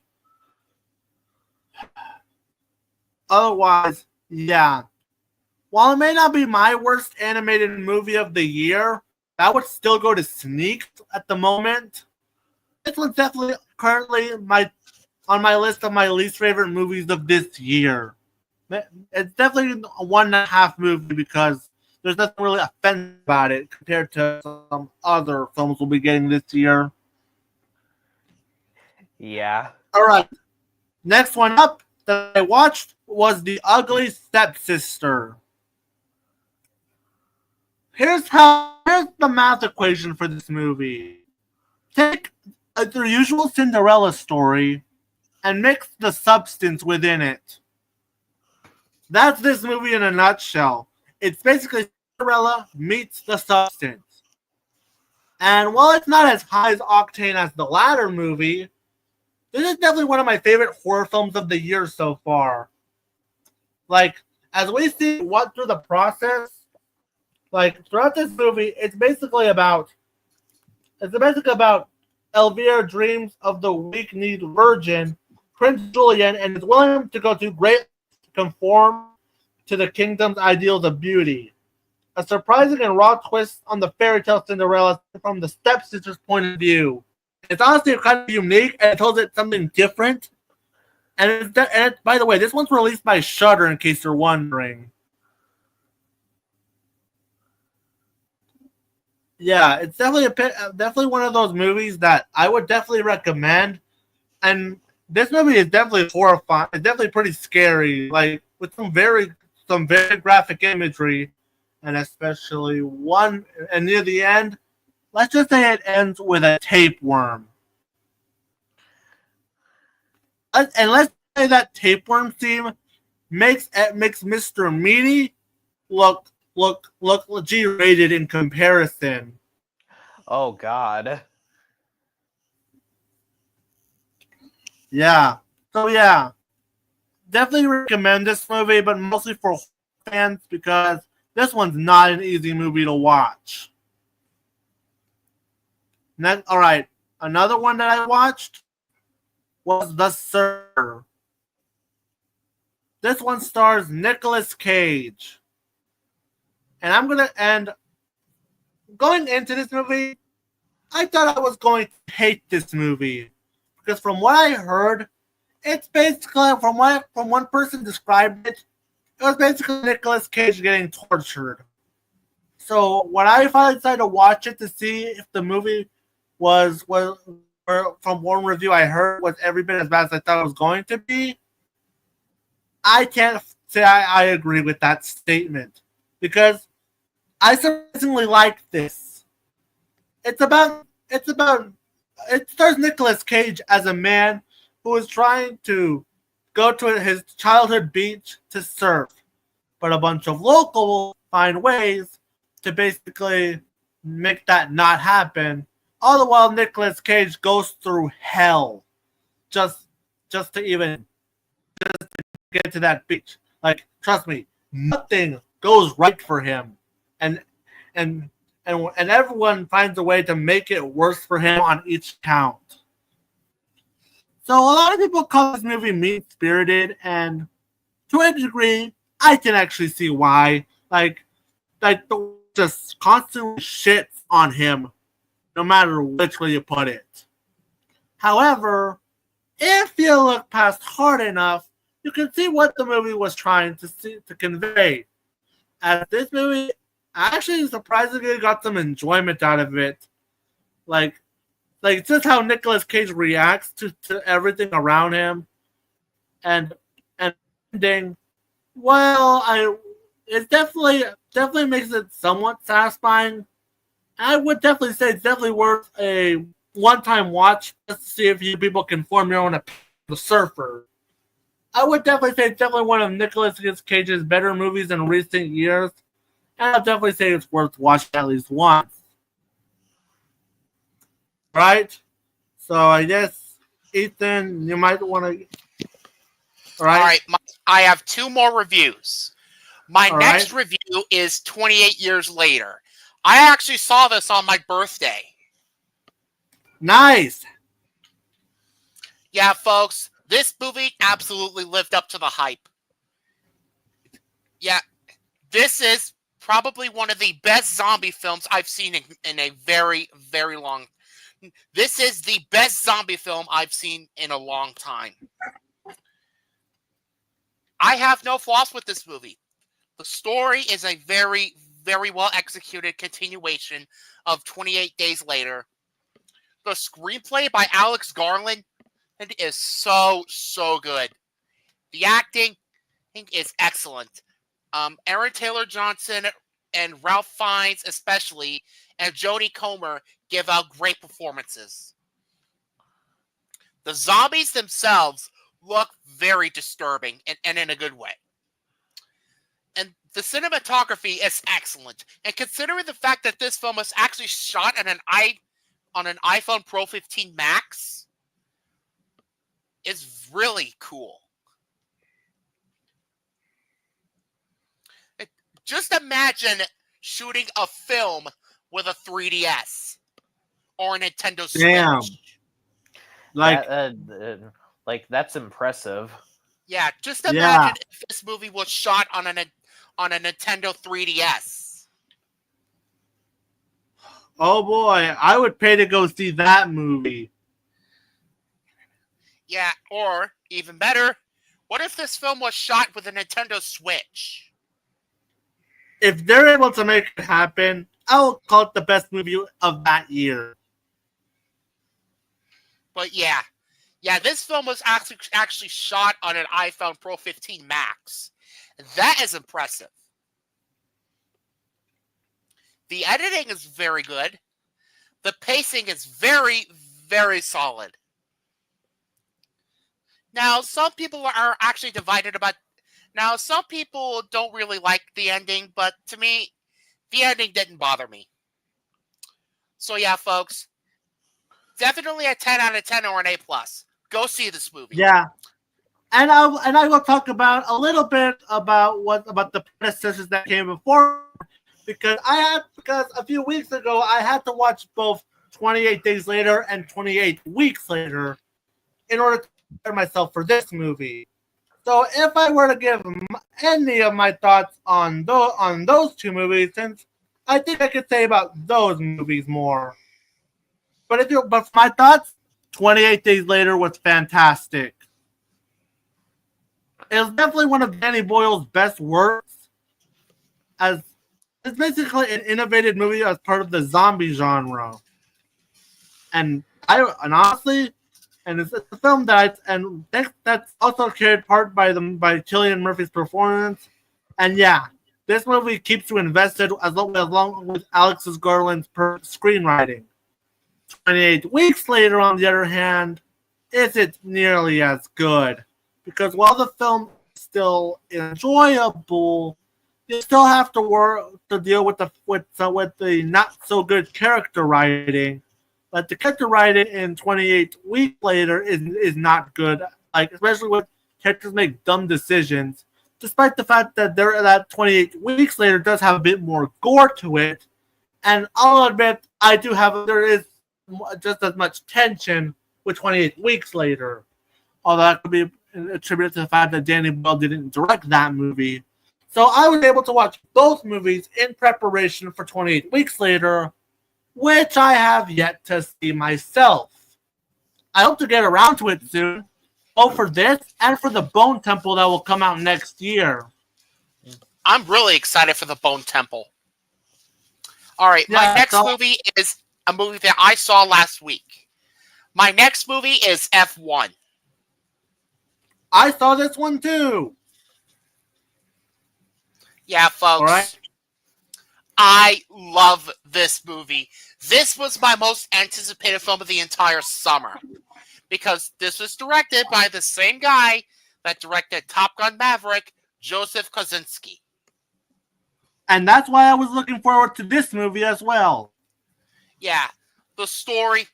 Otherwise, yeah. While it may not be my worst animated movie of the year, that would still go to Sneak at the moment. This one's definitely currently on my list of my least favorite movies of this year. It's definitely a 1.5 movie because there's nothing really offensive about it compared to some other films we'll be getting this year. Yeah. All right. Next one up that I watched was The Ugly Stepsister. Here's the math equation for this movie. Take the usual Cinderella story and mix the substance within it. That's this movie in a nutshell. It's basically Cinderella meets the substance. And while it's not as high as octane as the latter movie, this is definitely one of my favorite horror films of the year so far. Like, as we see what through the process, like throughout this movie, it's basically about Elvira dreams of the weak-kneed virgin, Prince Julian, and is willing to go to great lengths to conform to the kingdom's ideals of beauty. A surprising and raw twist on the fairy tale Cinderella from the stepsister's point of view. It's honestly kind of unique, and it tells it something different. And by the way, this one's released by Shudder, in case you're wondering. Yeah, it's definitely one of those movies that I would definitely recommend. And this movie is definitely horrifying. It's definitely pretty scary, like with some very graphic imagery, and especially one. And near the end, let's just say it ends with a tapeworm. And let's say that tapeworm scene makes Mr. Meaty look G-rated in comparison. Oh God. Yeah. So yeah, definitely recommend this movie, but mostly for fans because this one's not an easy movie to watch. Next, all right, another one that I watched was The Sir. This one stars Nicolas Cage. And going into this movie, I thought I was going to hate this movie. Because from what I heard, it's basically, from one person described it, it was basically Nicolas Cage getting tortured. So when I finally decided to watch it to see if the movie was from one review I heard was every bit as bad as I thought it was going to be, I can't say I agree with that statement. Because I surprisingly like this. It stars Nicolas Cage as a man who is trying to go to his childhood beach to surf, but a bunch of locals find ways to basically make that not happen. All the while, Nicolas Cage goes through hell just to get to that beach. Like, trust me, nothing goes right for him, and everyone finds a way to make it worse for him on each count. So a lot of people call this movie mean-spirited, and to a degree, I can actually see why. Like just constantly shits on him, no matter which way you put it. However, if you look past hard enough, you can see what the movie was trying to convey. As this movie actually surprisingly got some enjoyment out of it. Like just how Nicolas Cage reacts to everything around him, and ending. Well, it definitely makes it somewhat satisfying. I would definitely say it's definitely worth a one-time watch just to see if you people can form your own opinion of The Surfer. I would definitely say it's definitely one of Nicolas Cage's better movies in recent years, and I'll definitely say it's worth watching at least once. Right? So I guess, Ethan, you might want to... All right, I have two more reviews. My All next right. review is 28 years later. I actually saw this on my birthday. Nice! Yeah, folks, this movie absolutely lived up to the hype. Yeah, this is probably one of the best zombie films I've seen in a very, very long... This is the best zombie film I've seen in a long time. I have no flaws with this movie. The story is a very, very well executed continuation of 28 Days Later. The screenplay by Alex Garland is so good. The acting is excellent. Aaron Taylor Johnson and Ralph Fiennes especially, and Jodie Comer give out great performances. The zombies themselves look very disturbing and in a good way. And the cinematography is excellent. And considering the fact that this film was actually shot on an iPhone Pro 15 Max, is really cool. Just imagine shooting a film with a 3DS or a Nintendo Switch. Damn. Like that's impressive. Yeah, just imagine if this movie was shot on a Nintendo 3DS. Oh boy, I would pay to go see that movie. Yeah, or even better, what if this film was shot with a Nintendo Switch? If they're able to make it happen, I will call it the best movie of that year. But yeah, this film was actually shot on an iPhone Pro 15 Max. That is impressive. The editing is very good. The pacing is very, very solid. Now, some people are actually divided about... Now, some people don't really like the ending, but to me, the ending didn't bother me. So yeah, folks, definitely a 10 out of 10 or an A+. Go see this movie. Yeah. And I will talk about a little bit about the predecessors that came before, because a few weeks ago I had to watch both 28 Days Later and 28 Weeks Later in order to prepare myself for this movie. So if I were to give any of my thoughts on those two movies, since I think I could say about those movies more. But for my thoughts, 28 Days Later was fantastic. It was definitely one of Danny Boyle's best works, as it's basically an innovative movie as part of the zombie genre. And honestly, it's a film that's also carried part by Cillian Murphy's performance. And yeah, this movie keeps you invested along with Alex Garland's screenwriting. 28 Weeks Later, on the other hand, isn't nearly as good, because while the film is still enjoyable, you still have to deal with the not so good character writing. But the character writing in 28 Weeks Later is not good, like especially when characters make dumb decisions. Despite the fact that that 28 Weeks Later does have a bit more gore to it, and I'll admit there is just as much tension with 28 Weeks Later. Although that could be attributed to the fact that Danny Boyle didn't direct that movie. So I was able to watch both movies in preparation for 28 Weeks Later, which I have yet to see myself. I hope to get around to it soon, both for this and for the Bone Temple that will come out next year. I'm really excited for the Bone Temple. All right, my next movie is a movie that I saw last week. My next movie is F1. I saw this one too. Yeah, folks. All right. I love this movie. This was my most anticipated film of the entire summer, because this was directed by the same guy that directed Top Gun Maverick, Joseph Kosinski. And that's why I was looking forward to this movie as well. Yeah, the story,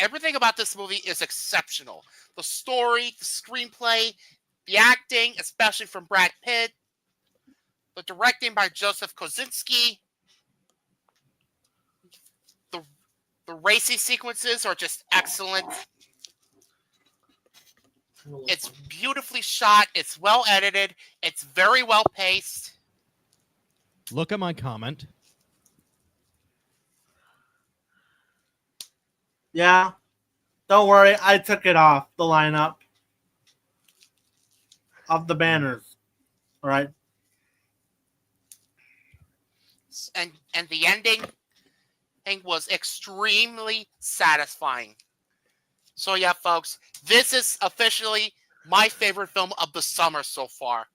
everything about this movie is exceptional. The story, the screenplay, the acting, especially from Brad Pitt, the directing by Joseph Kosinski, the racing sequences are just excellent. It's beautifully shot. It's well edited. It's very well paced. Look at my comment. Yeah. Don't worry, I took it off the lineup. Off the banners. All right. and the ending was extremely satisfying. So yeah, folks, this is officially my favorite film of the summer so far.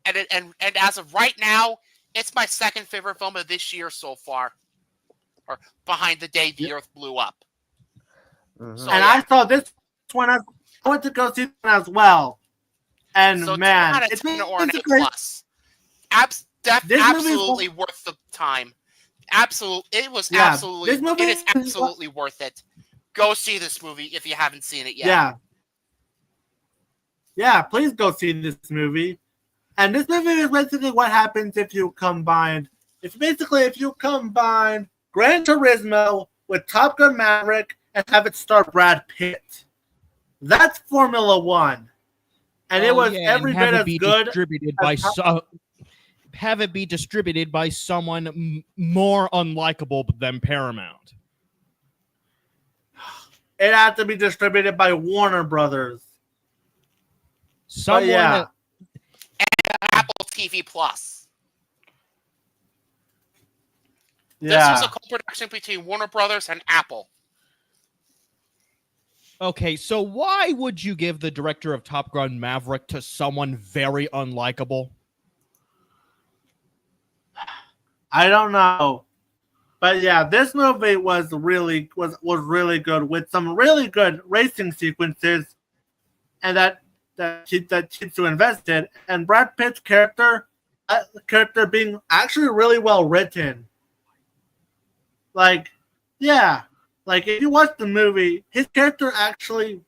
And as of right now, it's my second favorite film of this year so far. Or behind the day the Earth blew up. Mhm. So, And yeah. I saw this one. I went to go see it as well. And So man, 10 out of it's 10 or an A basically plus. This Absolutely worth the time. It was Yeah, absolutely. this movie It is absolutely worth it. Go see this movie if you haven't seen it yet. yeah. Yeah, please go see this movie. And this movie is basically what happens if you combine Gran Turismo with Top Gun Maverick and have it star Brad Pitt. That's Formula One. And it was every bit as good. Have it be distributed by someone more unlikable than Paramount. It had to be distributed by Warner Brothers. Someone yeah. Apple TV Plus. Yeah. This was a co-production between Warner Brothers and Apple. Okay, so why would you give the director of Top Gun Maverick to someone very unlikable? I don't know. But yeah, this movie was really good with some really good racing sequences and that keeps you invested. And Brad Pitt's character being actually really well written. Like, yeah. Like, if you watch the movie, his character actually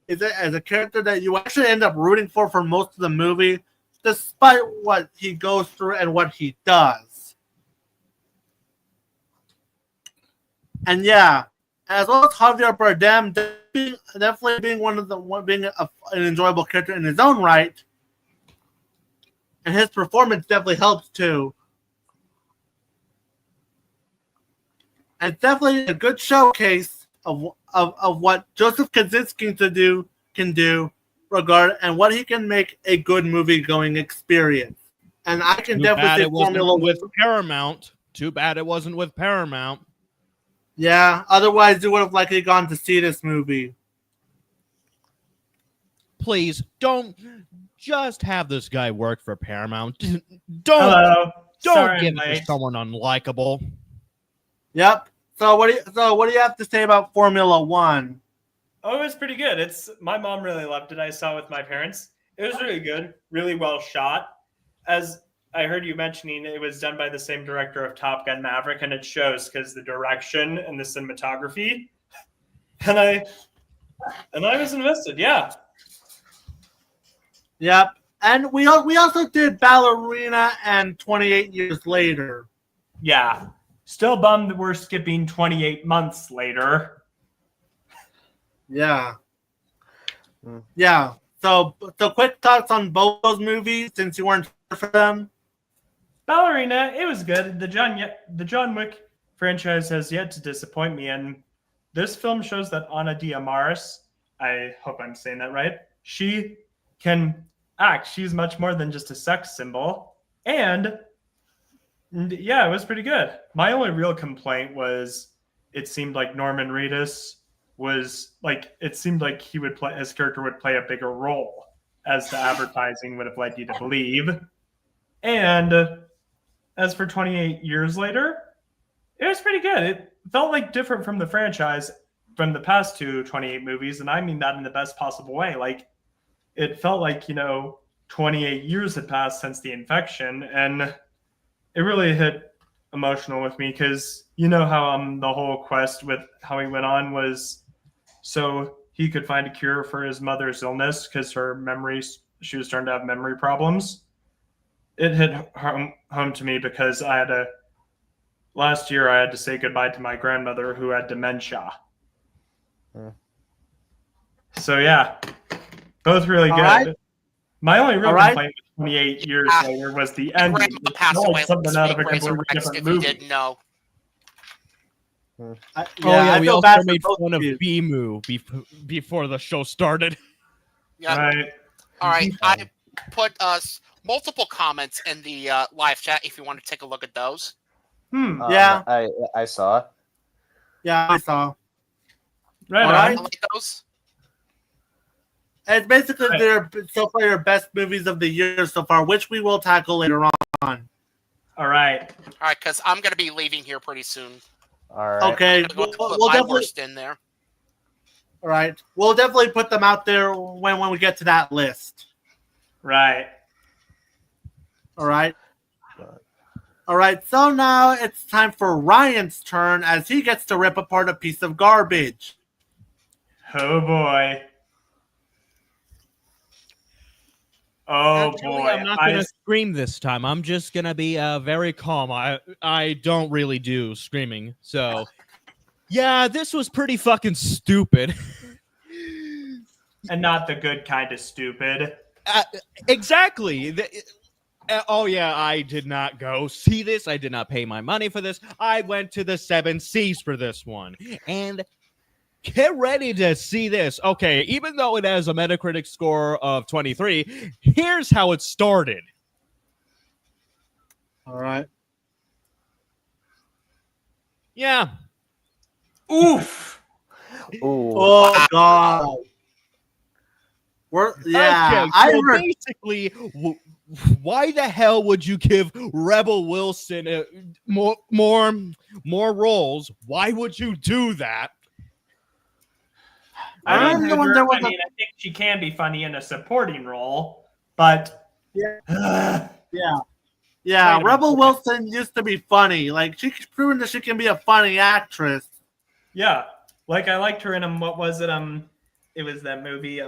is a character that you actually end up rooting for most of the movie, despite what he goes through and what he does. And yeah, as well as Javier Bardem definitely being an enjoyable character in his own right, and his performance definitely helps too. And it's definitely a good showcase of what Joseph Kosinski can do and what he can make a good movie going experience. And I can definitely say Formula with Paramount. Too bad it wasn't with Paramount. Yeah, otherwise you would have likely gone to see this movie. Please don't just have this guy work for Paramount. Don't give it to someone unlikable. Yep. So what do you have to say about Formula One? Oh, it was pretty good. My mom really loved it. I saw it with my parents. It was really good, really well shot. As I heard you mentioning, it was done by the same director of Top Gun Maverick, and it shows because the direction and the cinematography. And I was invested. Yeah. Yep. And we also did Ballerina and 28 Years Later. Yeah. Still bummed that we're skipping 28 months later. Yeah. Yeah. So quick thoughts on both those movies since you weren't here for them. Ballerina, it was good. The John Wick franchise has yet to disappoint me, and this film shows that Ana de Armas, I hope I'm saying that right, she can act. She's much more than just a sex symbol. And yeah, it was pretty good. My only real complaint was it seemed like Norman Reedus his character would play a bigger role, as the advertising would have led you to believe. And as for 28 Years Later, it was pretty good. It felt like different from the franchise from the past two 28 movies, and I mean that in the best possible way. Like, it felt like, 28 years had passed since the infection, and it really hit emotional with me because how the whole quest with how he went on was so he could find a cure for his mother's illness because she was starting to have memory problems. It hit home to me because last year I had to say goodbye to my grandmother who had dementia. So yeah, both really good. Right. My only real complaint with 28 years later was the ending. Grandma passed away Something out of a Razor completely Rex, different if you movie. didn't know. I we feel also bad for made both fun of you. BMU before the show started. Yeah. Right. All right. I put multiple comments in the live chat if you want to take a look at those. Yeah. I saw. Yeah, I saw. Right All on. right. I like those. It's basically Right. their so far your best movies of the year so far, which we will tackle later on. All right. All right, because I'm going to be leaving here pretty soon. All right. Okay, I'm going to put we'll my definitely. worst in there. All right, we'll definitely put them out there when we get to that list. Right. All right. All right, so now it's time for Ryan's turn as he gets to rip apart a piece of garbage. Oh boy. Oh Actually, boy. I'm not gonna scream this time. I'm just gonna be very calm. I don't really do screaming, so yeah, this was pretty fucking stupid. And not the good kind of stupid. Exactly. Oh yeah, I did not go see this. I did not pay my money for this. I went to the 7 Seas for this one, and get ready to see this. Okay, even though it has a Metacritic score of 23, here's how it started. All right. Yeah. Oof. Ooh. Oh God. Okay, I so heard. basically, why the hell would you give Rebel Wilson more roles? Why would you do that? I I remember there was mean, I think she can be funny in a supporting role, but Yeah. Yeah, Wait a minute, Rebel okay. Wilson used to be funny. Like she's proven that she can be a funny actress. yeah, like I liked her in what was it? It was that movie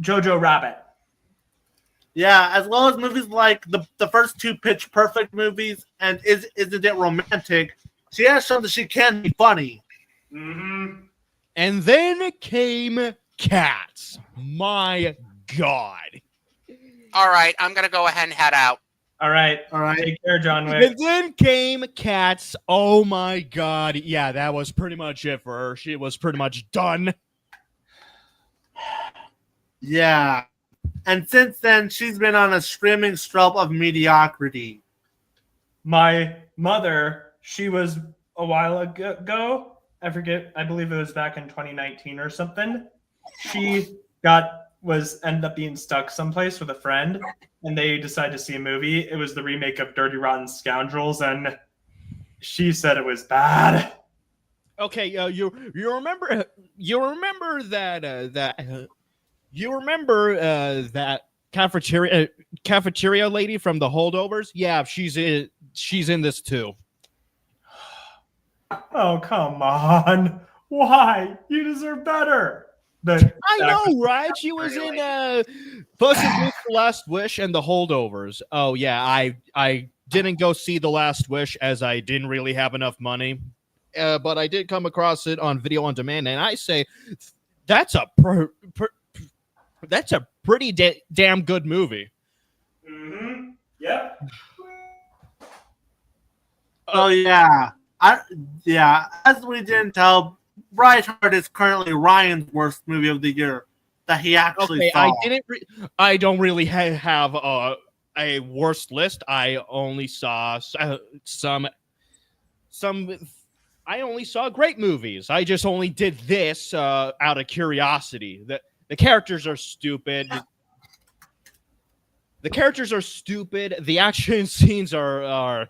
Jojo Rabbit. Yeah, as well as movies like the first two Pitch Perfect movies and Isn't It Romantic? She has shown that she can be funny. Mm-hmm. And then came Cats. My God. All right, I'm going to go ahead and head out. All right. All right. Take care, John Wick. And then came Cats. Oh my God. Yeah, that was pretty much it for her. She was pretty much done. Yeah. And since then, she's been on a screaming stroke of mediocrity. My mother, she was a while ago. I forget. I believe it was back in 2019 or something. She ended up being stuck someplace with a friend, and they decided to see a movie. It was the remake of Dirty Rotten Scoundrels, and she said it was bad. Okay, you remember that cafeteria lady from the Holdovers? Yeah, she's in this too. Oh, come on. Why? You deserve better. I know, right? She was in Puss in Boots: The Last Wish and the Holdovers. Oh yeah, I didn't go see The Last Wish as I didn't really have enough money, but I did come across it on video on demand, and I say that's a pretty damn good movie. Mm-hmm. Yep. Oh yeah. As we didn't tell, Brightheart is currently Ryan's worst movie of the year that he actually saw. I don't really have a worst list. I only saw some. I only saw great movies. I just only did this out of curiosity. The characters are stupid. The characters are stupid. The action scenes are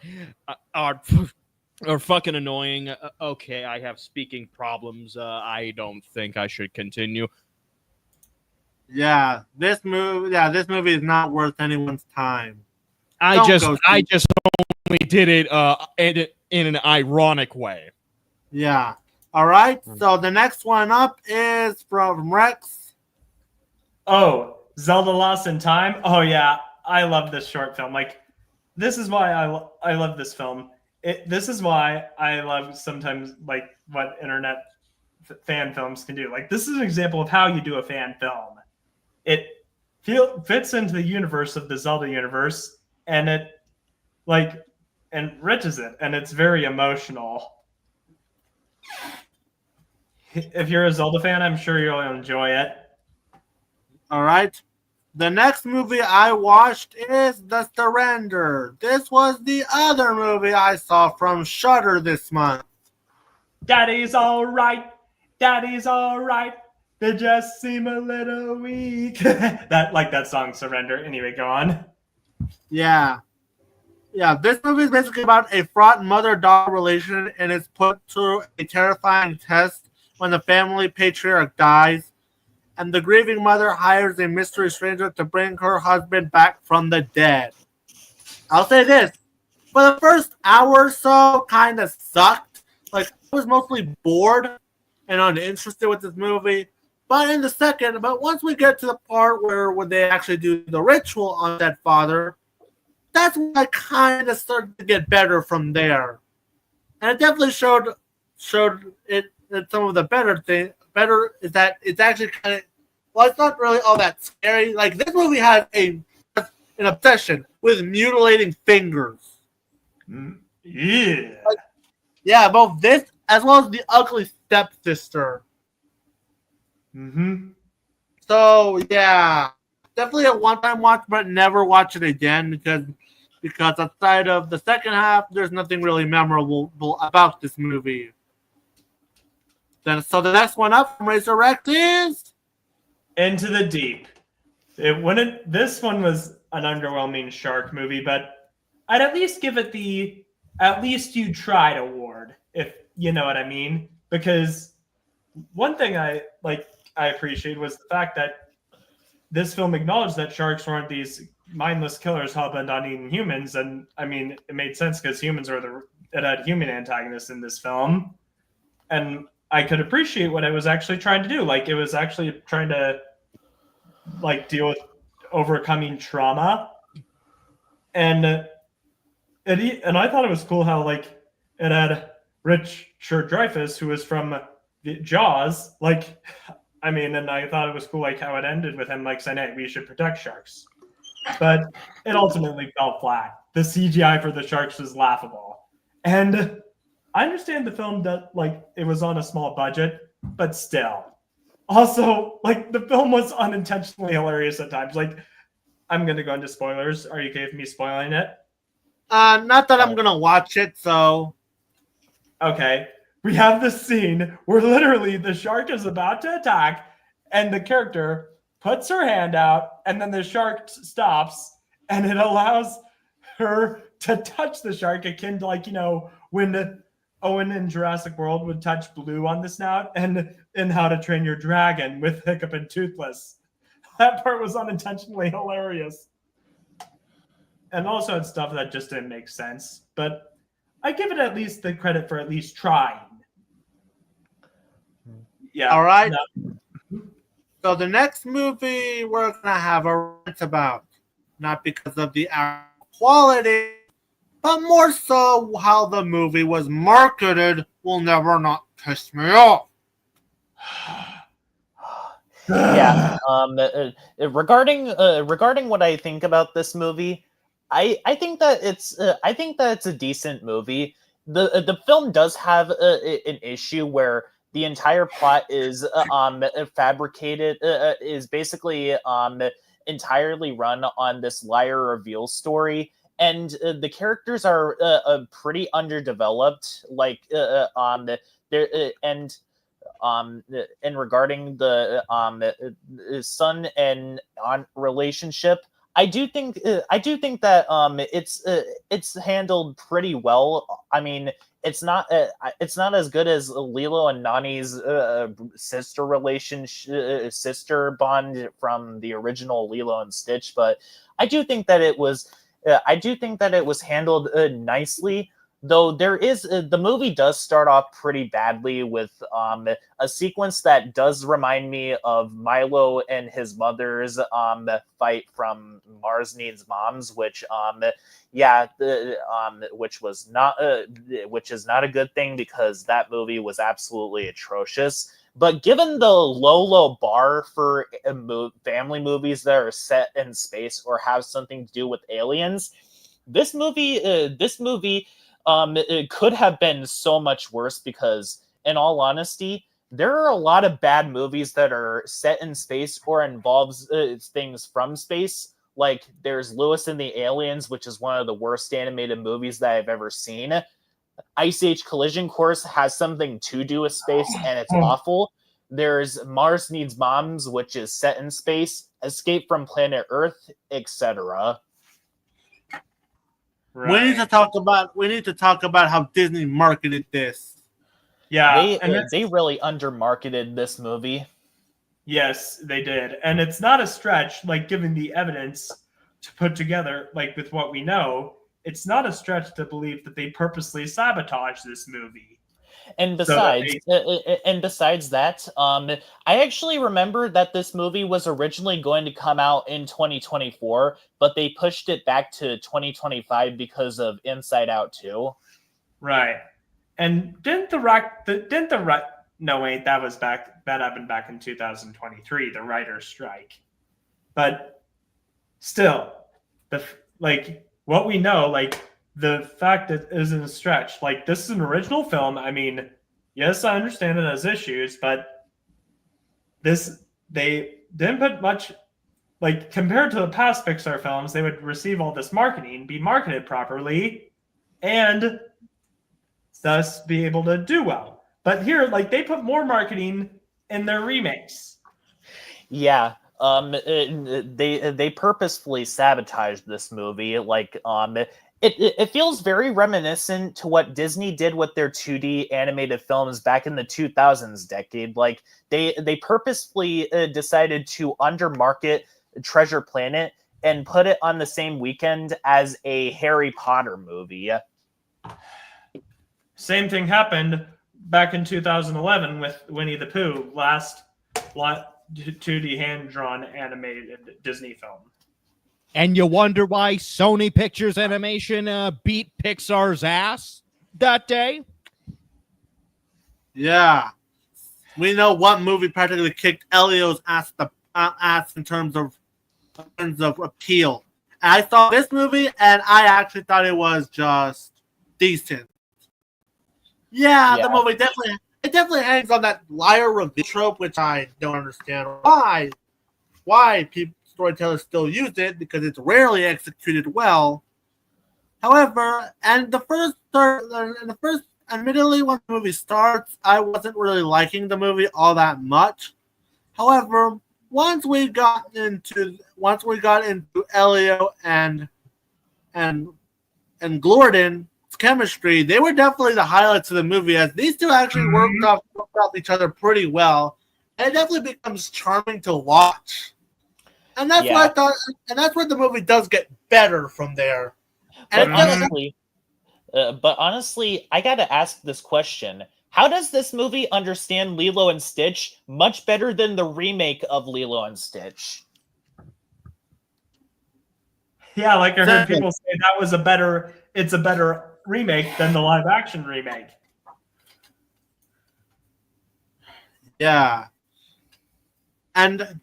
fucking annoying. Okay, I have speaking problems. I don't think I should continue. Yeah, this movie is not worth anyone's time. I just only did it in an ironic way. Yeah. All right. So the next one up is from Rex. Oh, Zelda Lost in Time. Oh yeah, I love this short film. Like, this is why I love this film. This is why I love sometimes like what internet fan films can do. Like, this is an example of how you do a fan film. It fits into the universe of the Zelda universe, and it like enriches it, and it's very emotional. If you're a Zelda fan, I'm sure you'll enjoy it. All right. The next movie I watched is The Surrender. This was the other movie I saw from Shudder this month. Daddy's all right. Daddy's all right. They just seem a little weak. that song, Surrender. Anyway, go on. Yeah. Yeah, this movie is basically about a fraught mother-daughter relation and is put through a terrifying test when the family patriarch dies, and the grieving mother hires a mystery stranger to bring her husband back from the dead. I'll say this, for the first hour or so, kind of sucked. Like, I was mostly bored and uninterested with this movie, but once we get to the part where they actually do the ritual on that father, that's when I kind of started to get better from there. And it definitely showed it that some of the better is that it's actually kind of, well, it's not really all that scary. Like, this movie has an obsession with mutilating fingers. Yeah. Yeah, both this as well as The Ugly Stepsister. Mm-hmm. So, yeah, definitely a one-time watch, but never watch it again because outside of the second half, there's nothing really memorable about this movie. So the next one up from Resurrect is Into the Deep. This one was an underwhelming shark movie, but I'd at least give it the "at least you tried" award, if you know what I mean. Because one thing I appreciate was the fact that this film acknowledged that sharks weren't these mindless killers hell-bent on eating humans, and I mean, it made sense because humans were it had human antagonists in this film, and I could appreciate what it was actually trying to do. Like, it was actually trying to deal with overcoming trauma, and I thought it was cool how it had Richard Dreyfuss, who was from Jaws, and I thought it was cool how it ended with him saying, "Hey, we should protect sharks," but it ultimately fell flat. The CGI for the sharks was laughable, and I understand the film that it was on a small budget, but still. Also, the film was unintentionally hilarious at times. I'm gonna go into spoilers. Are you okay with me spoiling it? not that I'm gonna watch it, so Okay. We have this scene where literally the shark is about to attack, and the character puts her hand out, and then the shark stops, and it allows her to touch the shark, akin to when Owen in Jurassic World would touch Blue on the snout, and in How to Train Your Dragon with Hiccup and Toothless. That part was unintentionally hilarious. And also had stuff that just didn't make sense. But I give it at least the credit for at least trying. Yeah. all right. No. So the next movie we're gonna have a rant about, not because of the quality, but more so how the movie was marketed, will never not piss me off. Yeah. Regarding what I think about this movie, I think that it's a decent movie. The film does have an issue where the entire plot is fabricated, is basically entirely run on this liar reveal story, and the characters are pretty underdeveloped. And regarding the son and aunt relationship, I do think that it's handled pretty well. I mean, it's not as good as Lilo and Nani's sister bond from the original Lilo and Stitch, but I do think that it was handled nicely. Though the movie does start off pretty badly with a sequence that does remind me of Milo and his mother's fight from Mars Needs Moms, which which is not a good thing because that movie was absolutely atrocious. But given the low bar for family movies that are set in space or have something to do with aliens, this movie it could have been so much worse because, in all honesty, there are a lot of bad movies that are set in space or involves things from space. Like there's Lewis and the Aliens, which is one of the worst animated movies that I've ever seen. Ice Age Collision Course has something to do with space, and it's awful. There's Mars Needs Moms, which is set in space, Escape from Planet Earth, etc. Right. We need to talk about how Disney marketed this. Yeah, They really undermarketed this movie. Yes, they did. And it's not a stretch, like given the evidence to put together, like with what we know, it's not a stretch to believe that they purposely sabotaged this movie. And besides, that, I actually remember that this movie was originally going to come out in 2024, but they pushed it back to 2025 because of Inside Out 2. Right. And that happened back in 2023, the writer's strike. But still, what we know, like the fact that it isn't a stretch, like this is an original film. I mean, yes, I understand it has issues, but they didn't put much, like compared to the past Pixar films, they would receive all this marketing, be marketed properly, and thus be able to do well. But here, like they put more marketing in their remakes. Yeah. They purposefully sabotaged this movie. Like, it feels very reminiscent to what Disney did with their 2D animated films back in the 2000s decade. Like, they purposefully decided to undermarket Treasure Planet and put it on the same weekend as a Harry Potter movie. Same thing happened back in 2011 with Winnie the Pooh, last 2D hand-drawn animated Disney film. And you wonder why Sony Pictures Animation beat Pixar's ass that day? Yeah. We know what movie practically kicked Elio's ass in terms of appeal. And I saw this movie, and I actually thought it was just decent. Yeah, the movie definitely hangs on that liar reveal trope, which I don't understand why storytellers still use it, because it's rarely executed well. However, admittedly, when the movie starts, I wasn't really liking the movie all that much. However, once we got into Elio and Glorden chemistry, they were definitely the highlights of the movie, as these two actually worked off each other pretty well, and it definitely becomes charming to watch. And that's what I thought, and that's where the movie does get better from there. But honestly, I gotta ask this question. How does this movie understand Lilo and Stitch much better than the remake of Lilo and Stitch? Yeah, like I heard people say it's a better remake than the live action remake. Yeah. And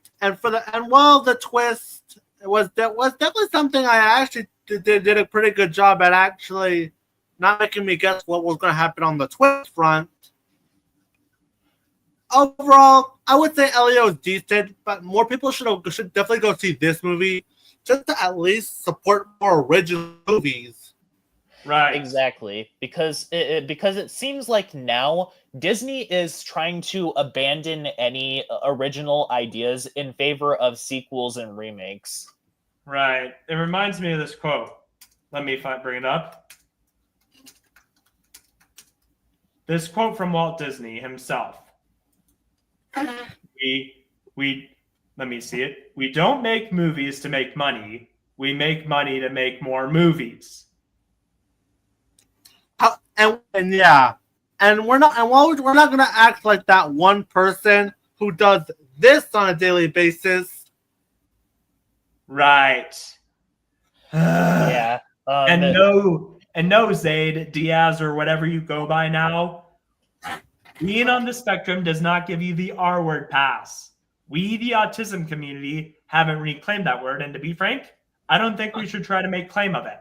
while the twist was definitely something, I actually did a pretty good job at actually not making me guess what was going to happen on the twist front. Overall, I would say Elio is decent, but more people should definitely go see this movie just to at least support more original movies. Right. Exactly. Because it seems like now Disney is trying to abandon any original ideas in favor of sequels and remakes. Right. It reminds me of this quote. Let me bring it up. This quote from Walt Disney himself. We let me see it. We don't make movies to make money. We make money to make more movies. And we're not going to act like that one person who does this on a daily basis. Right. Yeah. And no, Zaid, Diaz, or whatever you go by now, being on the spectrum does not give you the R word pass. We, the autism community, haven't reclaimed that word, and to be frank, I don't think we should try to make claim of it.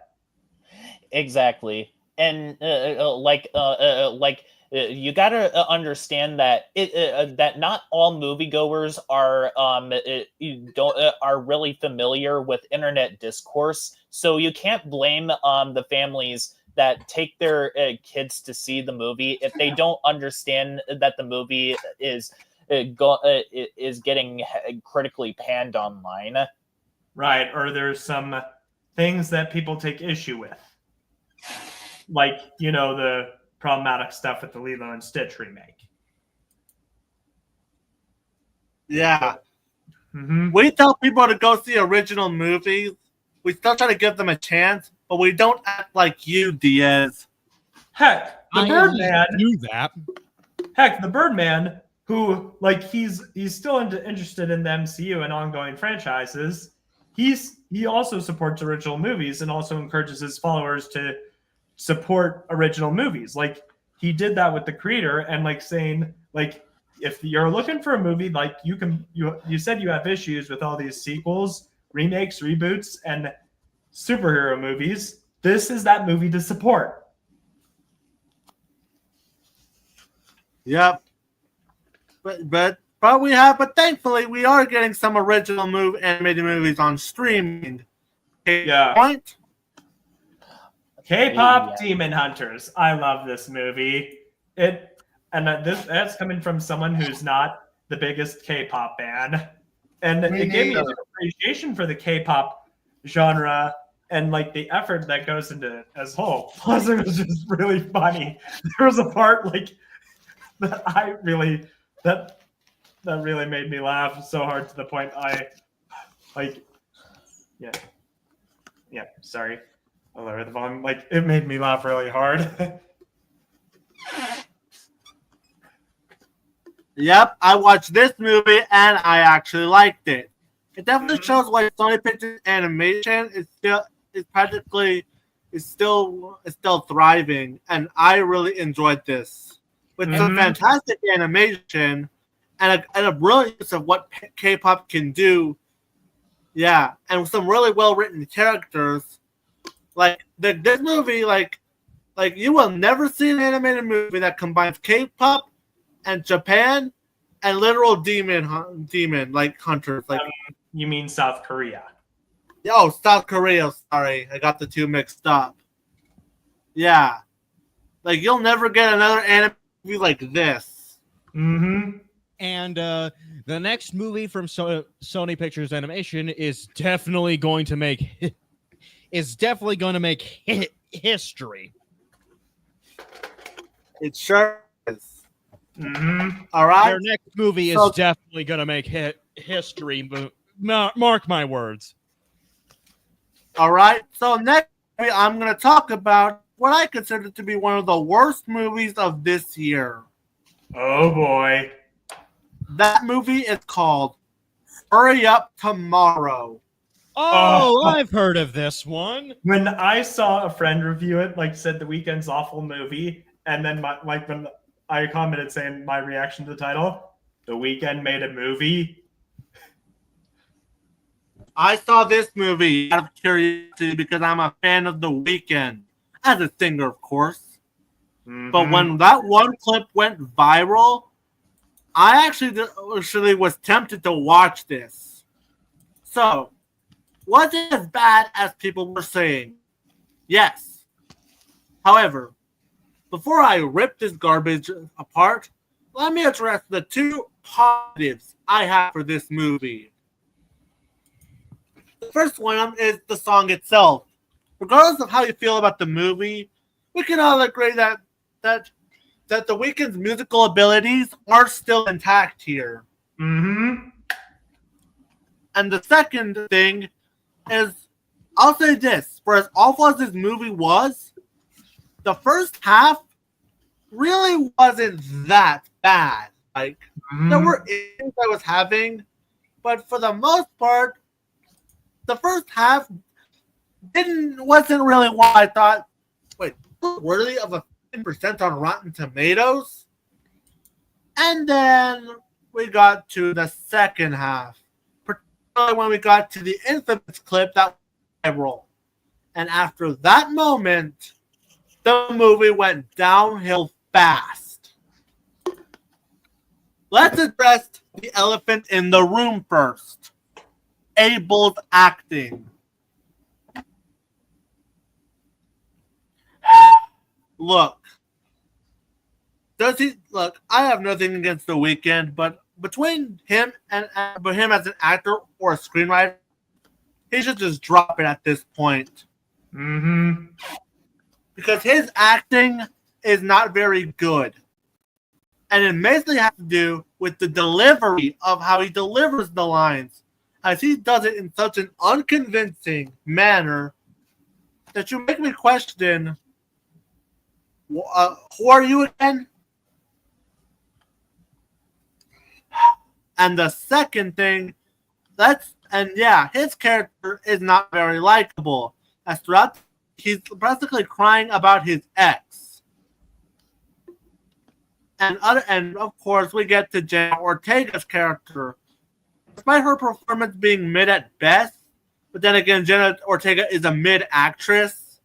Exactly. And you gotta understand that that not all moviegoers are are really familiar with internet discourse, so you can't blame the families that take their kids to see the movie if they don't understand that the movie is getting critically panned online. Right, or there's some things that people take issue with. Like, the problematic stuff with the Lilo and Stitch remake. Yeah. Mm-hmm. We tell people to go see original movies. We still try to give them a chance, but we don't act like you, Diaz. Heck, the I Birdman. do that. Heck, the Birdman, who he's still interested in the MCU and ongoing franchises. He also supports original movies and also encourages his followers to support original movies. Like, he did that with The Creator, and saying if you're looking for a movie, you said you have issues with all these sequels, remakes, reboots, and superhero movies. This is that movie to support. Yep. But thankfully we are getting some original animated movies on streaming. Yeah. Point. K-pop Yeah. Demon Hunters. I love this movie. That's coming from someone who's not the biggest K-pop fan, and it gave me an appreciation for the K-pop genre and the effort that goes into it as a whole. Plus, it was just really funny. There was a part that really made me laugh so hard to the point yeah. Sorry. I'll lower the volume. It made me laugh really hard. Yep, I watched this movie and I actually liked it. It definitely shows why Sony Pictures Animation is still thriving, and I really enjoyed this with some fantastic animation and a brilliant use of what K-pop can do. Yeah, and with some really well written characters. This movie, you will never see an animated movie that combines K-pop and Japan and literal demon hunters. You mean South Korea? Oh, South Korea. Sorry, I got the two mixed up. Yeah, you'll never get another anime movie like this. Mm-hmm. And the next movie from Sony Pictures Animation is definitely going to make history. It sure is. Mm-hmm. All right. Their next movie is definitely going to make history. Mark my words. All right. So next, I'm going to talk about what I consider to be one of the worst movies of this year. Oh boy. That movie is called Hurry Up Tomorrow. Oh, I've heard of this one. When I saw a friend review it, said The Weeknd's awful movie, and then when I commented saying my reaction to the title, The Weeknd made a movie. I saw this movie out of curiosity because I'm a fan of The Weeknd, as a singer, of course. Mm-hmm. But when that one clip went viral, I actually was tempted to watch this. So, was it as bad as people were saying? Yes. However, before I rip this garbage apart, let me address the two positives I have for this movie. The first one is the song itself. Regardless of how you feel about the movie, we can all agree that The Weeknd's musical abilities are still intact here. Mm-hmm. And the second thing is, I'll say this, for as awful as this movie was, the first half really wasn't that bad. There were issues I was having, but for the most part, the first half wasn't really what I thought. Wait, worthy of a 50% on Rotten Tomatoes? And then we got to the second half, particularly when we got to the infamous clip that was viral. And after that moment, the movie went downhill fast. let's address the elephant in the room first. Abel's acting. Look, I have nothing against The Weeknd, but between him and him as an actor or a screenwriter, he should just drop it at this point. Mm-hmm. Because his acting is not very good. And it mainly has to do with the delivery of how he delivers the lines, as he does it in such an unconvincing manner that you make me question, who are you again? And the second thing, his character is not very likable. As throughout, he's practically crying about his ex. And of course, we get to Jenna Ortega's character. Despite her performance being mid at best, but then again, Jenna Ortega is a mid actress.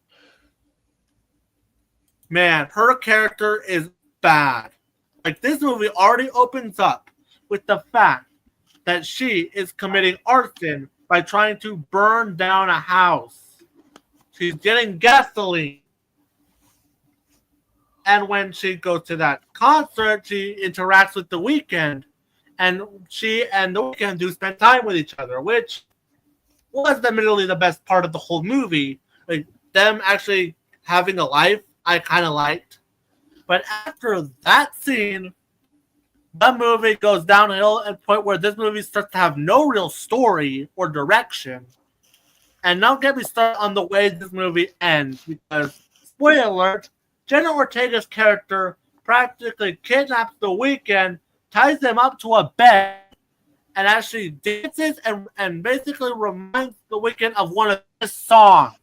Man, her character is bad. Like, this movie already opens up with the fact that she is committing arson by trying to burn down a house. She's getting gasoline. And when she goes to that concert, she interacts with The Weeknd. And she and The Weeknd do spend time with each other, which was admittedly the best part of the whole movie. Like, them actually having a life, I kind of liked. But after that scene, the movie goes downhill at a point where this movie starts to have no real story or direction. And don't get me started on the way this movie ends, because, spoiler alert, Jenna Ortega's character practically kidnaps The Weeknd, ties them up to a bed, and actually dances and basically reminds The Weeknd of one of his songs.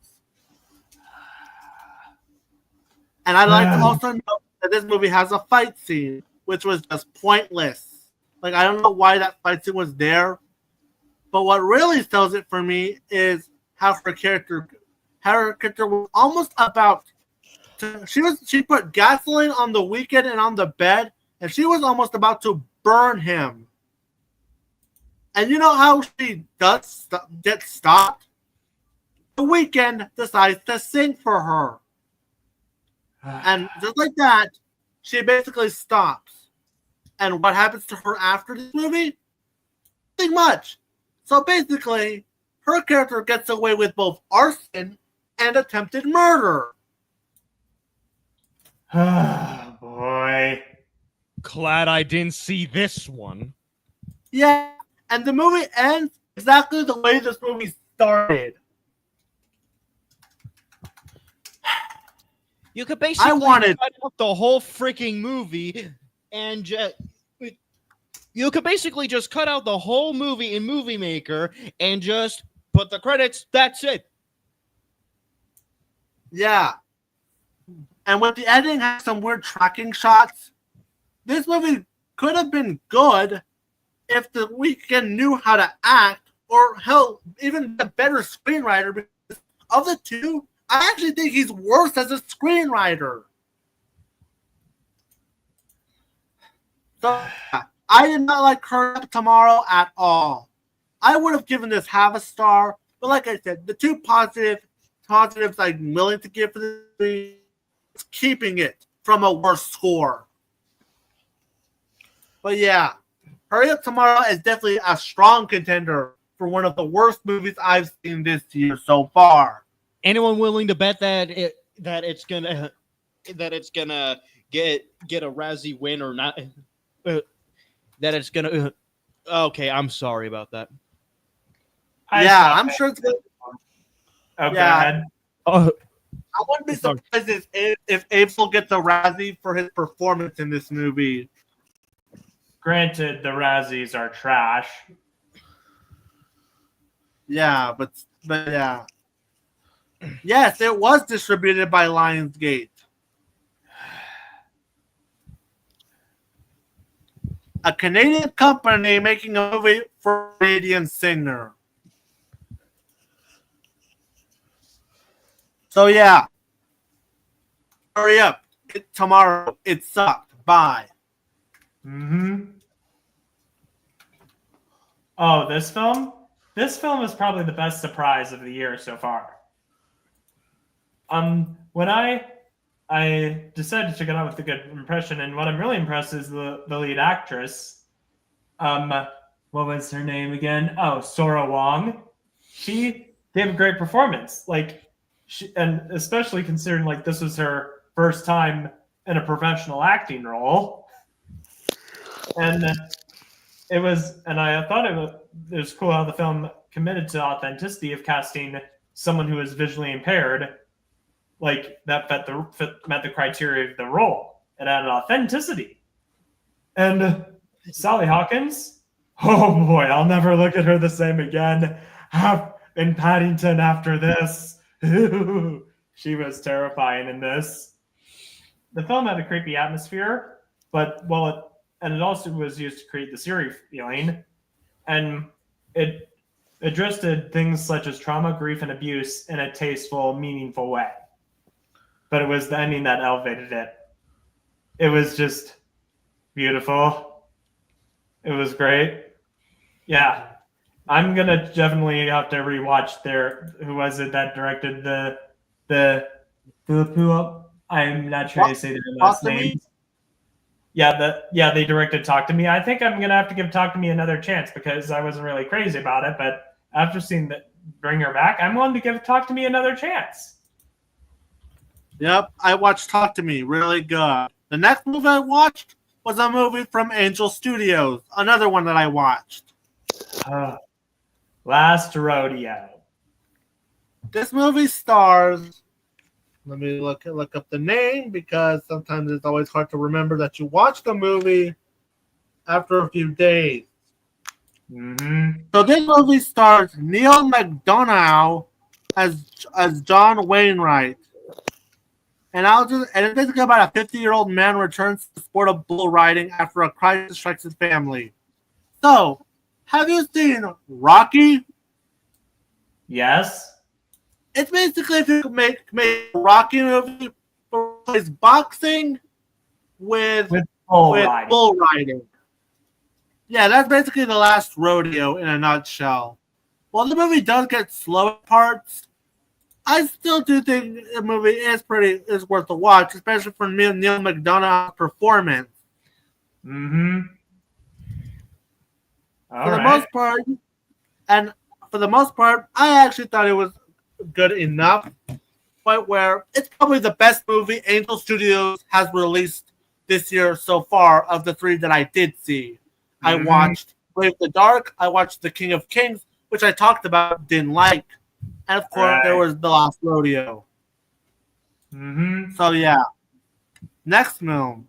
And I'd like to also note that this movie has a fight scene, which was just pointless. Like, I don't know why that fight scene was there. But what really sells it for me is how her character was almost about she put gasoline on The Weeknd and on the bed, and she was almost about to burn him. And you know how she does get stopped? The Weeknd decides to sing for her. And just like that, she basically stops. And what happens to her after this movie? Nothing much. So basically, her character gets away with both arson and attempted murder. Oh, boy. Glad I didn't see this one. Yeah, and the movie ends exactly the way this movie started. You could basically cut out the whole freaking movie and you could basically just cut out the whole movie in Movie Maker and just put the credits. That's it. Yeah. And with the editing has some weird tracking shots, this movie could have been good if The Weeknd knew how to act, or hell, even a better screenwriter. Because of the two, I actually think he's worse as a screenwriter. So I did not like Hurry Up Tomorrow at all. I would have given this half a star, but like I said, the two positives I'm willing to give for this movie is keeping it from a worse score. But yeah, Hurry Up Tomorrow is definitely a strong contender for one of the worst movies I've seen this year so far. Anyone willing to bet that it's gonna get a Razzie win or not? That it's gonna. Okay, I'm sorry about that. I'm sure it's good. Oh, go Yeah. ahead. I wouldn't be surprised if Abel gets a Razzie for his performance in this movie. Granted, the Razzies are trash. Yeah, but yeah. Yes, it was distributed by Lionsgate. A Canadian company making a movie for a Canadian singer. So yeah. Hurry up. Tomorrow. It sucked. Bye. Mm-hmm. Oh, this film? This film is probably the best surprise of the year so far. When I decided to check it out with a good impression, and what I'm really impressed is the lead actress. What was her name again? Oh, Sora Wong. She gave a great performance. And especially considering this was her first time in a professional acting role. And I thought it was cool how the film committed to authenticity of casting someone who is visually impaired, that met the criteria of the role. It added authenticity. And Sally Hawkins, oh boy, I'll never look at her the same again. In Paddington after this. She was terrifying in this. The film had a creepy atmosphere, but it also was used to create the Siri feeling, and it addressed things such as trauma, grief, and abuse in a tasteful, meaningful way. But it was the ending that elevated it. It was just beautiful. It was great. Yeah. I'm gonna definitely have to rewatch who was it that directed the I'm not sure to say their last name. Yeah, they directed Talk to Me. I think I'm gonna have to give Talk to Me another chance because I wasn't really crazy about it, but after seeing Bring Her Back, I'm willing to give Talk to Me another chance. Yep, I watched Talk to Me. Really good. The next movie I watched was a movie from Angel Studios. Another one that I watched. Last Rodeo. This movie stars. Let me look up the name because sometimes it's always hard to remember that you watched the movie after a few days. Mm-hmm. So this movie stars Neil McDonough as John Wainwright. And it's basically about a 50-year-old man returns to the sport of bull riding after a crisis strikes his family. So, have you seen Rocky? Yes. It's basically if you make a Rocky movie plays boxing with bull riding. Yeah, that's basically the last rodeo in a nutshell. While the movie does get slow at parts, I still do think the movie is worth a watch, especially for Neil McDonough's performance. Mm-hmm. For the most part, I actually thought it was good enough, but where it's probably the best movie Angel Studios has released this year so far of the three that I did see. Mm-hmm. I watched Brave the Dark, I watched The King of Kings, which I talked about, didn't like, and of course there was The Last Rodeo. Mm-hmm. So yeah. Next film.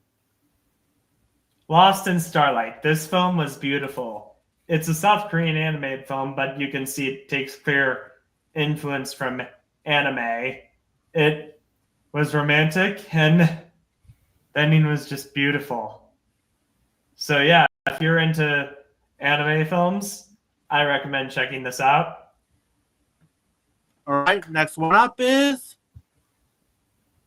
Lost in Starlight. This film was beautiful. It's a South Korean animated film, but you can see it takes clear influence from anime. It was romantic and the ending was just beautiful. So yeah, if you're into anime films, I recommend checking this out. All right, next one up is...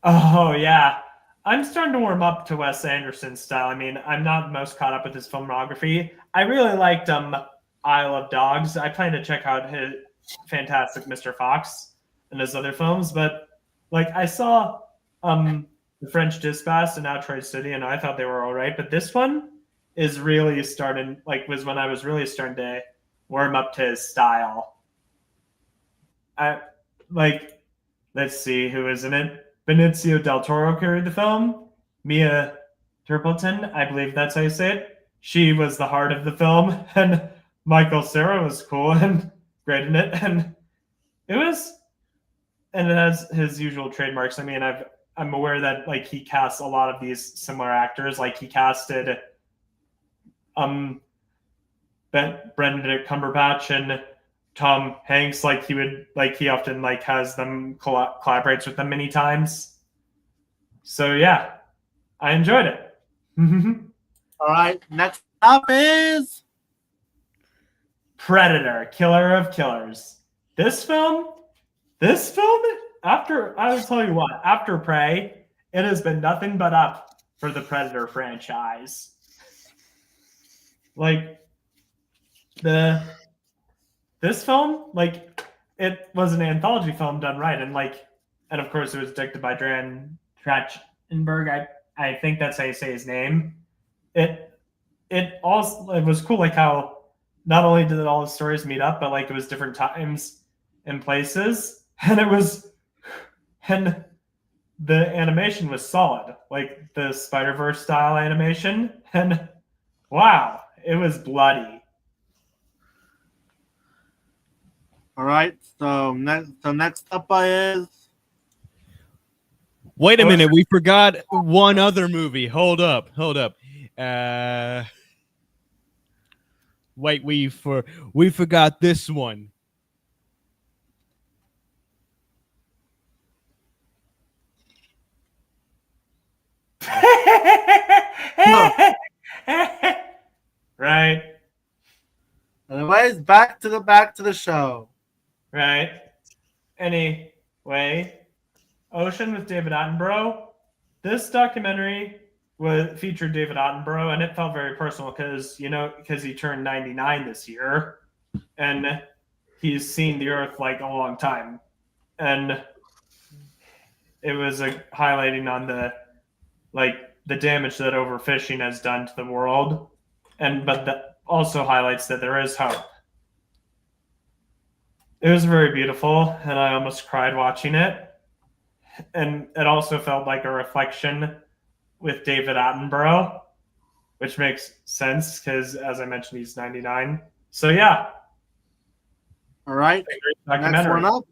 Oh yeah, I'm starting to warm up to Wes Anderson's style. I mean, I'm not most caught up with his filmography. I really liked Isle of Dogs. I plan to check out his fantastic Mr. Fox and his other films, but I saw The French Dispatch and Outside City, and I thought they were all right. But this one is really starting, was when I was really starting to warm up to his style. Let's see who is in it. Benicio del Toro carried the film. Mia Turpleton, I believe that's how you say it. She was the heart of the film, and Michael Cera was cool and great in it, and it has his usual trademarks. I mean, I'm aware that he casts a lot of these similar actors. He casted Benedict Cumberbatch and Tom Hanks. He often has them collaborates with them many times. So yeah, I enjoyed it. All right, next up is Predator, Killer of Killers. This film, I'll tell you what, after Prey, it has been nothing but up for the Predator franchise. this film, like, it was an anthology film done right, and of course it was directed by Dran Trachtenberg. I think that's how you say his name. It was cool, like how not only did all the stories meet up, but like it was different times and places, and the animation was solid, like the Spider-Verse style animation, and wow, it was bloody. All right. So next up is. Wait a minute, we forgot one other movie. Hold up. Wait, we forgot this one. Right. Anyways, back to the show. Right. Anyway, Ocean with David Attenborough. This documentary featured David Attenborough, and it felt very personal because he turned 99 this year, and he's seen the Earth like a long time, and it was highlighting on the damage that overfishing has done to the world, but that also highlights that there is hope. It was very beautiful, and I almost cried watching it. And it also felt like a reflection with David Attenborough, which makes sense because, as I mentioned, he's 99. So, yeah. All right. Next one up.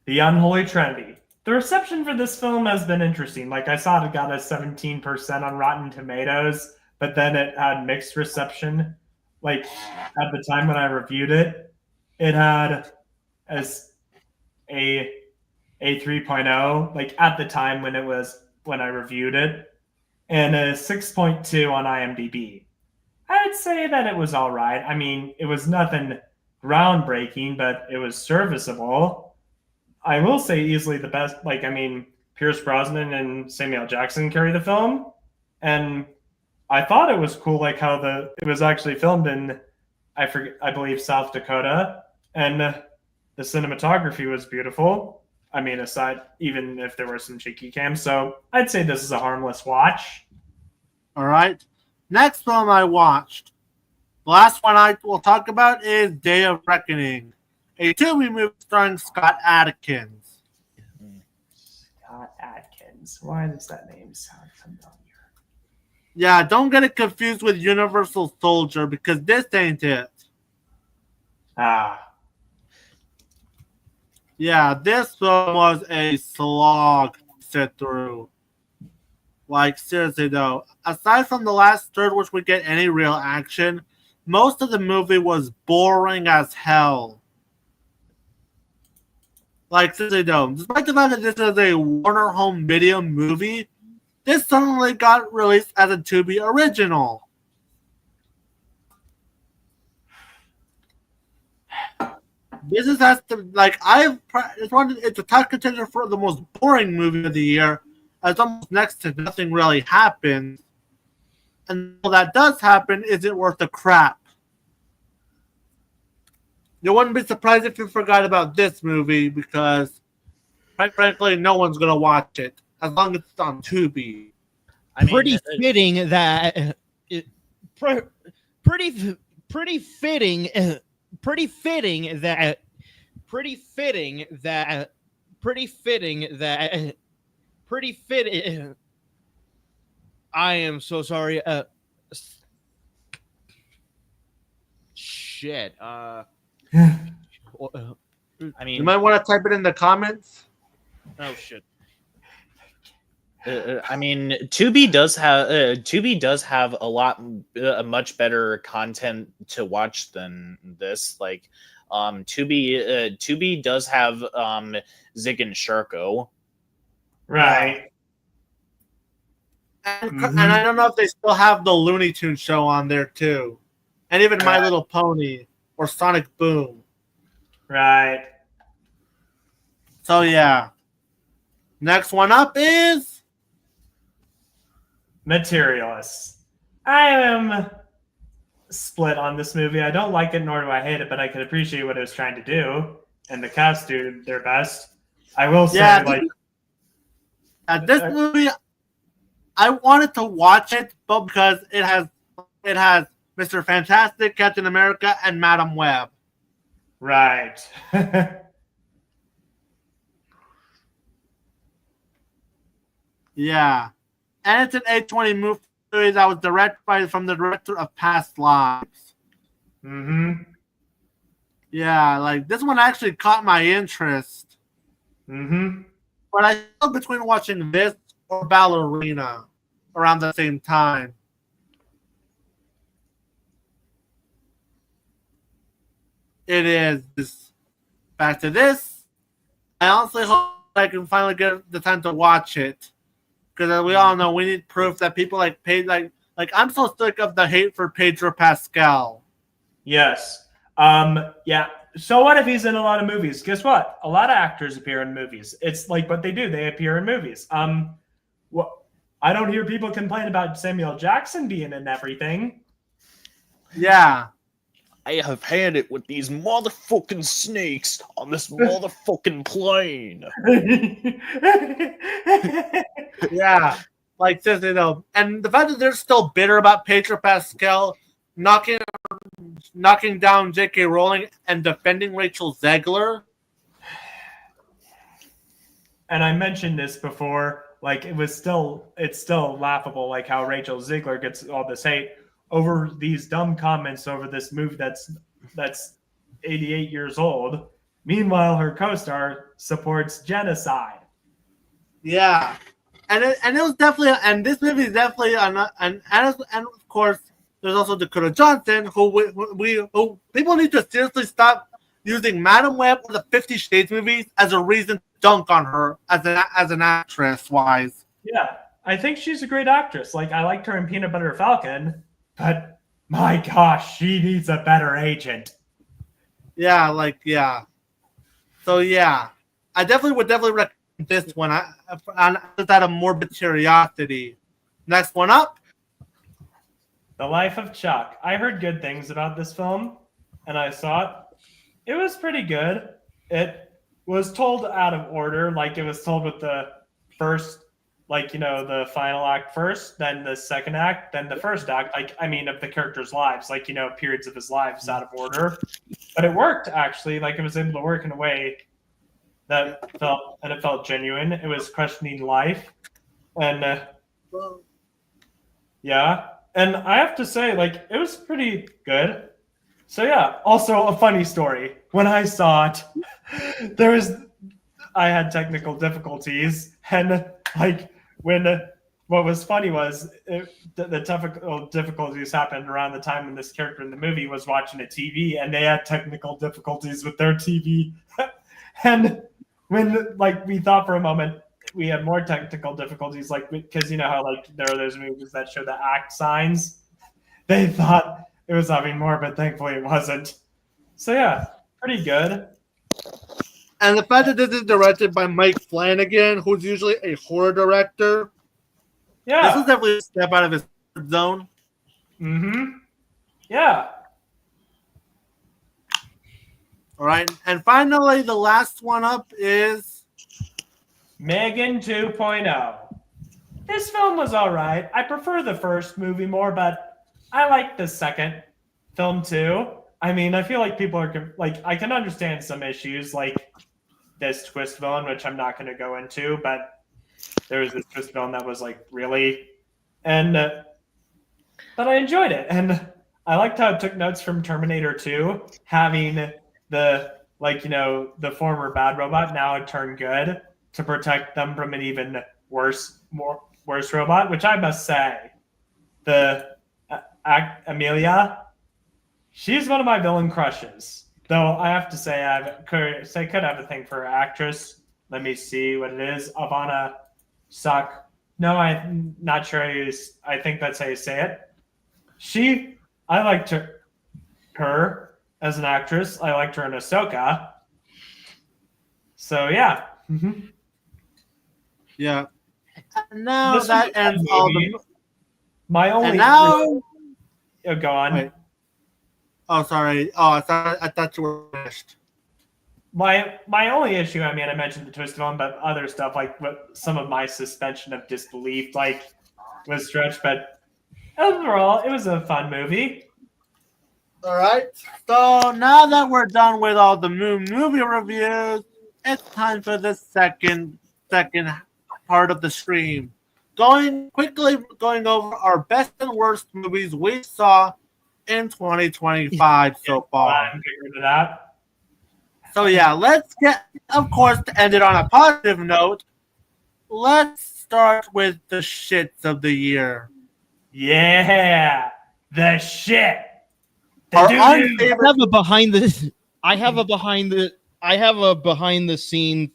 The Unholy Trinity. The reception for this film has been interesting. Like, I saw it got a 17% on Rotten Tomatoes, but then it had mixed reception. Like, at the time when I reviewed it, it had as a 3.0, like at the time when I reviewed it, and a 6.2 on IMDb. I'd say that it was all right. I mean, it was nothing groundbreaking, but it was serviceable. I will say easily the best. Like, I mean, Pierce Brosnan and Samuel Jackson carry the film, and I thought it was cool, like how it was actually filmed in, I believe, South Dakota, and the cinematography was beautiful. I mean, even if there were some cheeky cams. So I'd say this is a harmless watch. All right. Next film I watched. The last one I will talk about is Day of Reckoning, a Tubi movie starring Scott Adkins. Scott Adkins. Why does that name sound familiar? Yeah, don't get it confused with Universal Soldier because this ain't it. Yeah, this film was a slog to sit through. Like, seriously though, aside from the last third, which we get any real action, most of the movie was boring as hell. Like, seriously though, despite the fact that this is a Warner Home Video movie, this suddenly got released as a Tubi original. This is has to it's a top contender for the most boring movie of the year, as almost next to nothing really happens, and all that does happen isn't worth the crap. You wouldn't be surprised if you forgot about this movie because, quite frankly, no one's gonna watch it as long as it's on Tubi. Pretty fitting that I am so sorry. Shit. I mean, you might want to type it in the comments. Oh shit. I mean, Tubi does have a much better content to watch than this. Like, Tubi does have Zig and Sharko, right? And I don't know if they still have the Looney Tunes show on there too, and even My Little Pony or Sonic Boom, right? So yeah, next one up is Materialists. I am split on this movie. I don't like it, nor do I hate it, but I can appreciate what it was trying to do, and the cast do their best. I will say, Yeah, like, this movie, I wanted to watch it, but because it has Mr. Fantastic, Captain America, and Madam Web. right. Yeah, and it's an A20 movie that was directed from the director of Past Lives. Mm-hmm. Yeah, like this one actually caught my interest, Mm-hmm. but I felt between watching this or Ballerina around the same time. It is back to this. I honestly hope I can finally get the time to watch it, because we all know we need proof that people like I'm so sick of the hate for Pedro Pascal. Yes. Yeah. So what if he's in a lot of movies? Guess what? A lot of actors appear in movies. It's like what they do. They appear in movies. What I don't hear people complain about Samuel Jackson being in everything. Yeah. I have had it with these motherfucking snakes on this motherfucking plane. Yeah. Like this, and the fact that they're still bitter about Pedro Pascal knocking down J.K. Rowling and defending Rachel Zegler. And I mentioned this before, like it's still laughable, like how Rachel Zegler gets all this hate over these dumb comments over this movie that's 88 years old. Meanwhile, her co-star supports genocide. Yeah, and it was definitely, and this movie is definitely, and of course, there's also Dakota Johnson, who people need to seriously stop using Madam Web or the 50 Shades movies as a reason to dunk on her as an actress wise. Yeah, I think she's a great actress. Like, I liked her in Peanut Butter Falcon, but my gosh, she needs a better agent. Yeah, yeah. So yeah, I would recommend this one. I just out of morbid curiosity. Next one up. The Life of Chuck. I heard good things about this film, and I saw it. It was pretty good. It was told out of order, like it was told with the first, the final act first, then the second act, then the first act, of the characters' lives, periods of his lives out of order. But it worked, actually. Like, it was able to work in a way that felt genuine. It was questioning life. And, yeah. And I have to say, it was pretty good. So yeah, also a funny story. When I saw it, I had technical difficulties, and what was funny was the technical difficulties happened around the time when this character in the movie was watching a TV, and they had technical difficulties with their TV. And when we thought for a moment we had more technical difficulties, because you know how there are those movies that show the act signs, they thought it was having more, but thankfully it wasn't. So yeah, pretty good. And the fact that this is directed by Mike Flanagan, who's usually a horror director, Yeah, this is definitely a step out of his zone. Mm-hmm. Yeah. All right, and finally, the last one up is Megan 2.0. This film was all right. I prefer the first movie more, but I like the second film too. I mean, I feel like people are I can understand some issues like this twist villain, which I'm not going to go into, but there was this twist villain that was really, and but I enjoyed it, and I liked how it took notes from Terminator 2, having the the former bad robot now turn good to protect them from an even worse robot, which I must say, the Amelia, she's one of my villain crushes. Though I have to say, I could have a thing for an actress. Let me see what it is. Ivana Sak. No, I'm not sure I think that's how you say it. I liked her as an actress. I liked her in Ahsoka. So yeah. Mm-hmm. Yeah. And now that ends all the. My only. And now. Go on. Wait. Oh, sorry. Oh, I thought you were finished. My only issue, I mean, I mentioned the twist of them, but other stuff like what some of my suspension of disbelief was stretched. But overall, it was a fun movie. All right. So now that we're done with all the movie reviews, it's time for the second part of the stream. Going over our best and worst movies we saw in 2025 so far. I'm getting rid of that. So yeah, let's get, of course, to end it on a positive note, let's start with the shits of the year. Yeah, the shit. Our I have a behind the. I have a behind the. I have a behind the scene.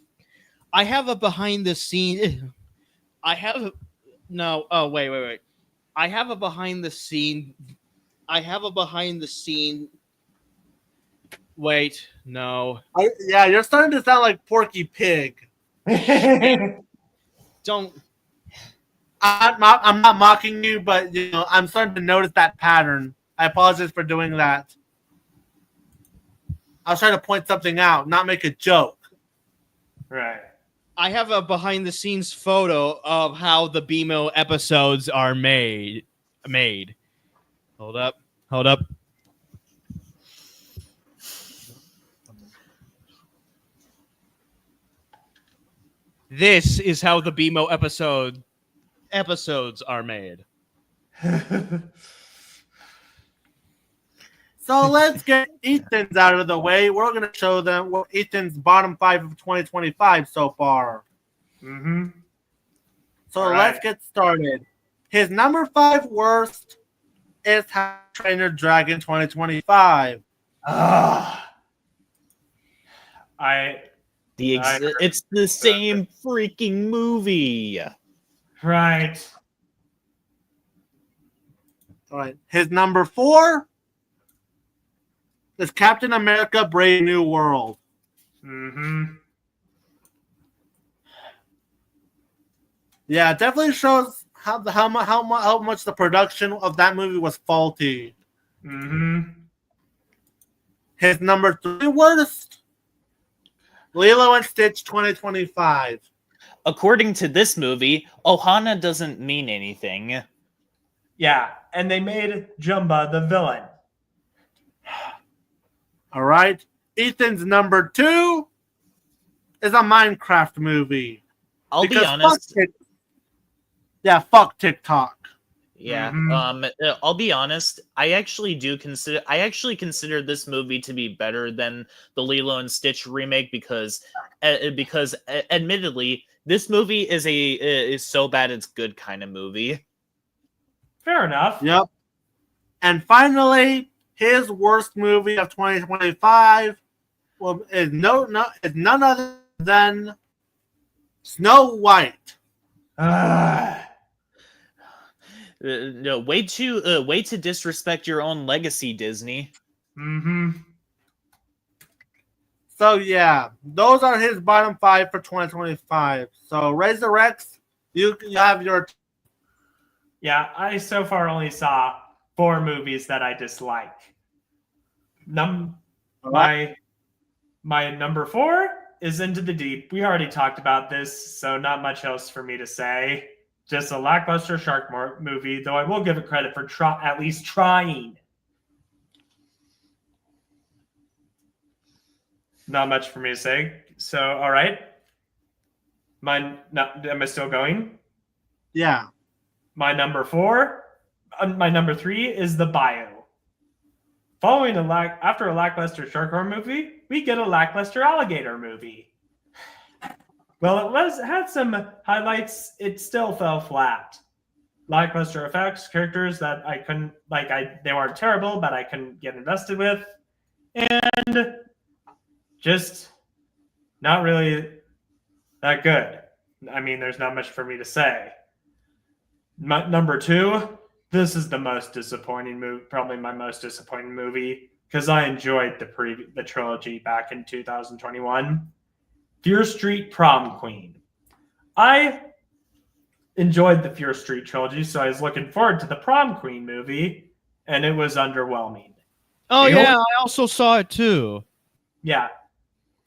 I have a behind the scene. I have no. Oh wait. I have a behind the scene. I have a behind the scene. Wait, no. Yeah, you're starting to sound like Porky Pig. Don't. I'm not mocking you, but you know I'm starting to notice that pattern. I apologize for doing that. I was trying to point something out, not make a joke. Right. I have a behind the scenes photo of how the BMO episodes are made. Hold up. This is how the BMO episodes are made. So let's get Ethan's out of the way. We're going to show them what Ethan's bottom 5 of 2025 so far. Mm-hmm. So All right. Let's get started. His number 5 worst is How to Train Your Dragon 2025. It's the same freaking movie. Right. All right. His number 4 is Captain America: Brave New World. Mm-hmm. Yeah, it definitely shows how much the production of that movie was faulty. Mm-hmm. His number 3 worst, Lilo and Stitch 2025. According to this movie, Ohana doesn't mean anything. Yeah, and they made Jumba the villain. All right. Ethan's number 2 is a Minecraft movie. I'll be honest. Fuck TikTok. Yeah. Mhm. I'll be honest. I actually consider this movie to be better than the Lilo and Stitch remake because admittedly, this movie is so bad it's good kind of movie. Fair enough. Yep. And finally, his worst movie of 2025 is none other than Snow White. No, way to disrespect your own legacy, Disney. Mm-hmm. So yeah, those are his bottom 5 for 2025. So Razor Rex, you have your. Yeah, I so far only saw 4 movies that I dislike. My number 4 is Into the Deep. We already talked about this, so not much else for me to say. Just a lackluster shark movie, though I will give it credit for at least trying. Not much for me to say. So, all right. Am I still going? Yeah. My number 4, my number 3 is The Bio. Following after a lackluster shark horror movie, we get a lackluster alligator movie. Well, had some highlights. It still fell flat. Lackluster effects, characters that I couldn't they weren't terrible, but I couldn't get invested with, and just not really that good. I mean, there's not much for me to say. Number 2, this is the most disappointing movie, probably my most disappointing movie, because I enjoyed the trilogy back in 2021. Fear Street Prom Queen. I enjoyed the Fear Street trilogy, so I was looking forward to the Prom Queen movie, and it was underwhelming. Oh, The yeah, only- I also saw it too. Yeah.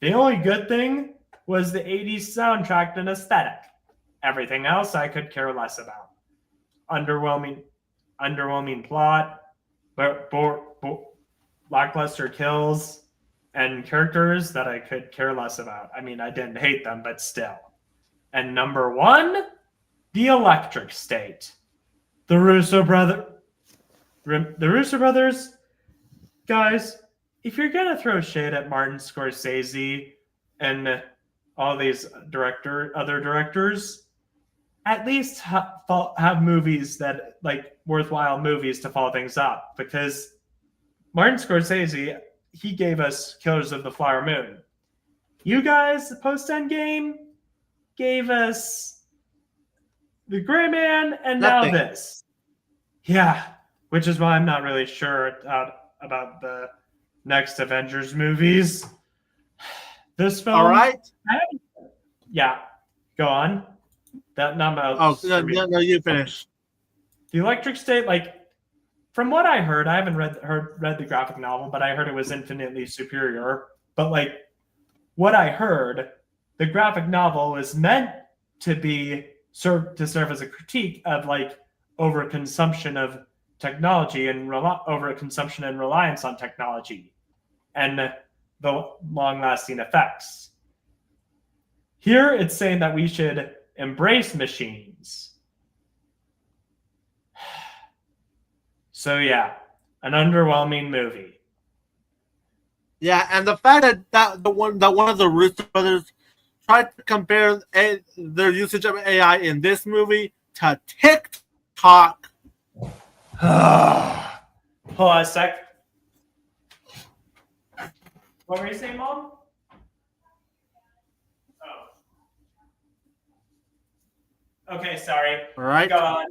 The only good thing was the 80s soundtrack and aesthetic. Everything else I could care less about. Underwhelming plot, lackluster kills, and characters that I could care less about. I mean, I didn't hate them, but still. And number 1, The Electric State. The Russo brothers, guys, if you're gonna throw shade at Martin Scorsese and all these other directors, at least have movies that like worthwhile movies to follow things up. Because Martin Scorsese, he gave us Killers of the Flower Moon. You guys, post Endgame, gave us The Gray Man, and Nothing. now this. Yeah, which is why I'm not really sure about the next Avengers movies. This film. All right. Yeah, go on. That number. Oh, no, you finish. The Electric State, like, from what I heard, I haven't read the graphic novel, but I heard it was infinitely superior. But like, what I heard, the graphic novel was meant to serve as a critique of like overconsumption of technology and overconsumption and reliance on technology, and the long-lasting effects. Here, it's saying that we should embrace machines. So yeah, an underwhelming movie. Yeah, and the fact that one of the Russo brothers tried to compare their usage of AI in this movie to TikTok. Hold on a sec. What were you saying, Mom? Oh. Okay, sorry. All right. Go on.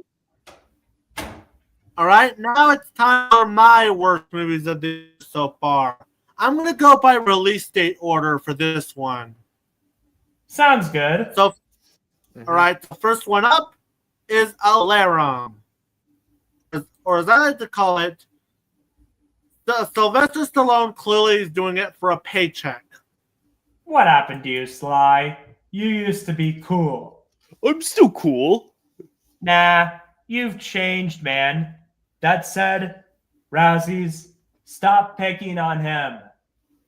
All right, now it's time for my worst movies of the year so far. I'm going to go by release date order for this one. Sounds good. So, all right, the first one up is Alarum. Or as I like to call it, Sylvester Stallone clearly is doing it for a paycheck. What happened to you, Sly? You used to be cool. I'm still cool. Nah, you've changed, man. That said, Rousey's, stop picking on him.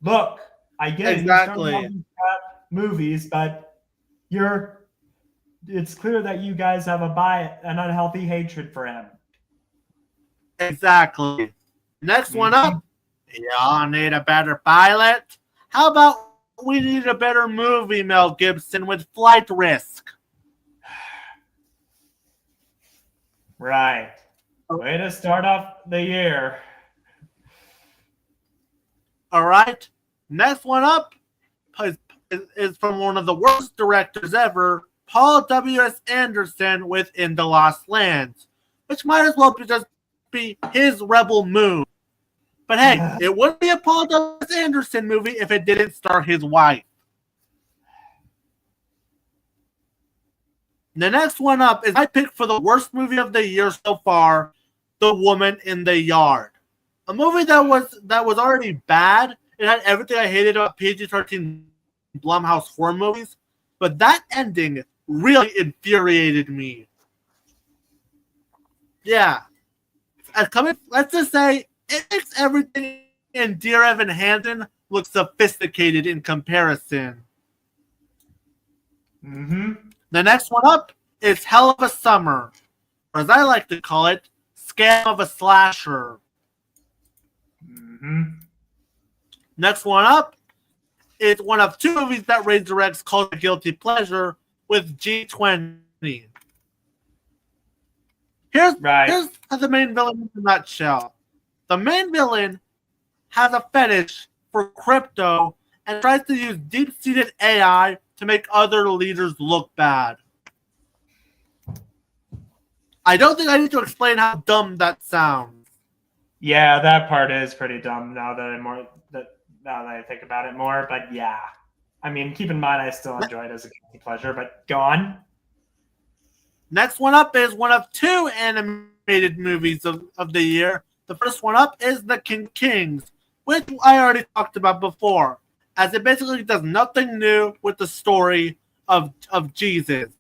Look, I get Exactly. it. You start movies, but it's clear that you guys have an unhealthy hatred for him. Exactly. Next one up, y'all need a better pilot? How about we need a better movie, Mel Gibson, with Flight Risk? Right. Way to start off the year. All right. Next one up is from one of the worst directors ever, Paul W.S. Anderson with In the Lost Lands, which might as well just be his Rebel Moon. But hey, it wouldn't be a Paul W.S. Anderson movie if it didn't star his wife. The next one up is my pick for the worst movie of the year so far, The Woman in the Yard. A movie that was already bad. It had everything I hated about PG-13 Blumhouse horror movies, but that ending really infuriated me. Yeah. Let's just say it makes everything in Dear Evan Hansen look sophisticated in comparison. Mm-hmm. The next one up is Hell of a Summer, or as I like to call it, Scam of a Slasher. Mm-hmm. Next one up is one of two movies that Ray directs called A Guilty Pleasure with G20. Here's the main villain in a nutshell. The main villain has a fetish for crypto and tries to use deep-seated AI to make other leaders look bad. I don't think I need to explain how dumb that sounds. Yeah, that part is pretty dumb now that I think about it more. But yeah, I mean, keep in mind I still enjoy it as a guilty pleasure. But go on. Next one up is one of two animated movies of the year. The first one up is The King of Kings, which I already talked about before, as it basically does nothing new with the story of Jesus.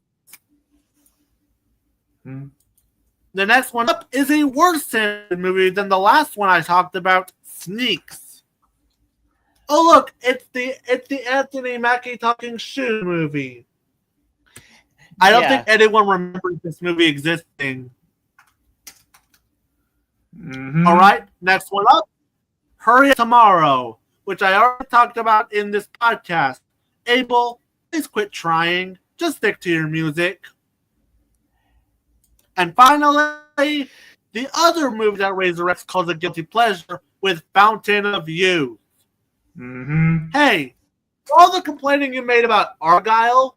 The next one up is a worse movie than the last one I talked about, Sneaks. Oh look, it's the Anthony Mackie talking shoe movie. I don't think anyone remembers this movie existing. All right, next one up, Hurry Up Tomorrow, which I already talked about in this podcast. Abel, please quit trying. Just stick to your music. And finally, the other movie that resurrects calls a guilty pleasure with Fountain of Youth. Hey, for all the complaining you made about Argyle,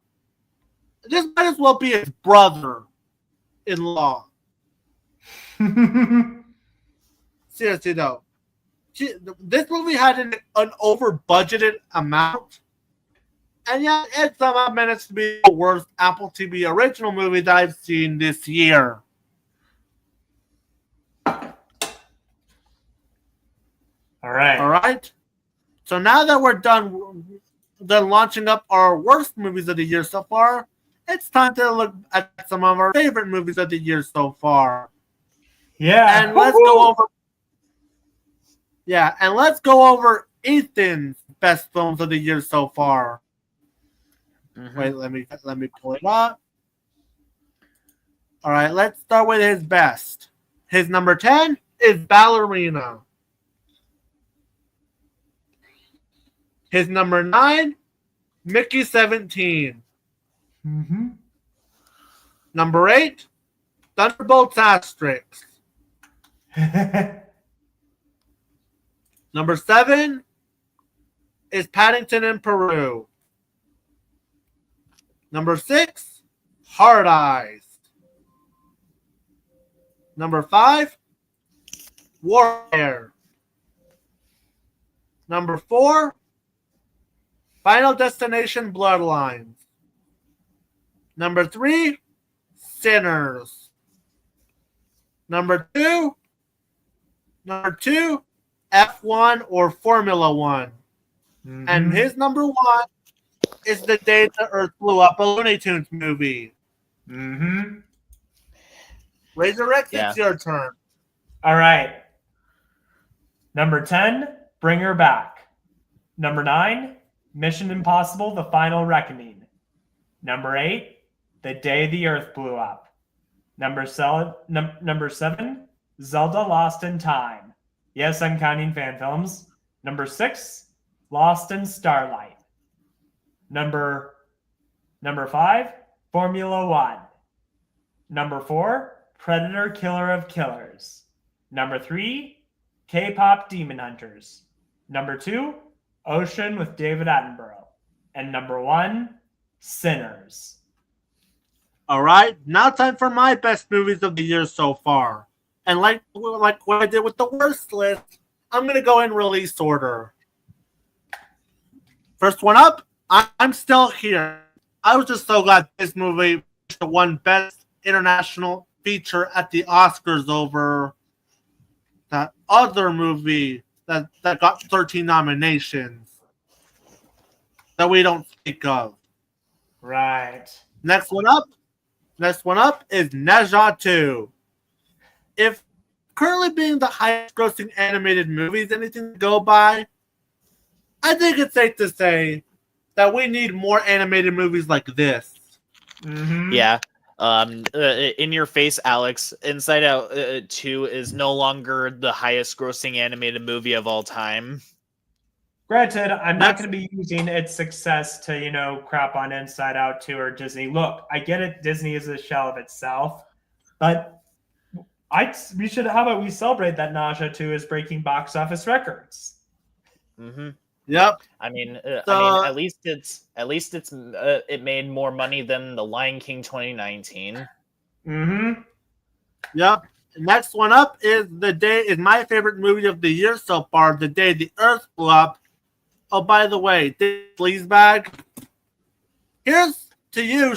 this might as well be his brother-in-law. Seriously though, this movie had an over-budgeted amount, and yet it somehow managed to be the worst Apple TV original movie that I've seen this year. All right. All right. So now that we're done launching up our worst movies of the year so far, it's time to look at some of our favorite movies of the year so far. Yeah. And let's go over. Yeah, and let's go over Ethan's best films of the year so far. Wait, let me pull it up. All right, let's start with his best. His number 10 is Ballerina. His number 9, Mickey 17. Number 8, Thunderbolts Asterix. Number 7 is Paddington in Peru. Number 6, Hard Eyes. Number 5, Warrior. Number 4, Final Destination Bloodlines. Number 3, Sinners. Number 2, F1 or Formula One. And his number 1 is The Day the Earth Blew Up, a Looney Tunes movie. Resurrect, it's your turn. All right. Number 10, Bring Her Back. Number 9, Mission Impossible, The Final Reckoning. Number 8, The Day the Earth Blew Up. Number 7, Zelda Lost in Time. Yes, I'm counting fan films. Number 6, Lost in Starlight. Number 5, Formula One. Number 4, Predator Killer of Killers. Number 3, K-pop Demon Hunters. Number 2, Ocean with David Attenborough. And number 1, Sinners. All right, now time for my best movies of the year so far. And like what I did with the worst list, I'm going to go in release order. First one up, I'm Still Here. I was just so glad this movie won Best International Feature at the Oscars over that other movie that got 13 nominations that we don't speak of. Right. Next one up is Neja 2. If currently being the highest grossing animated movie is anything to go by, I think it's safe to say that we need more animated movies like this. Yeah. In your face, Alex, Inside Out 2 is no longer the highest grossing animated movie of all time. Granted, I'm not going to be using its success to, crap on Inside Out 2 or Disney. Look, I get it. Disney is a shell of itself, but how about we celebrate that Nausea 2 is breaking box office records? Yep. I mean, at least it made more money than The Lion King 2019. Yep. Next one up is my favorite movie of the year so far, The Day the Earth Blew Up. Oh, by the way, this sleazebag. Here's to you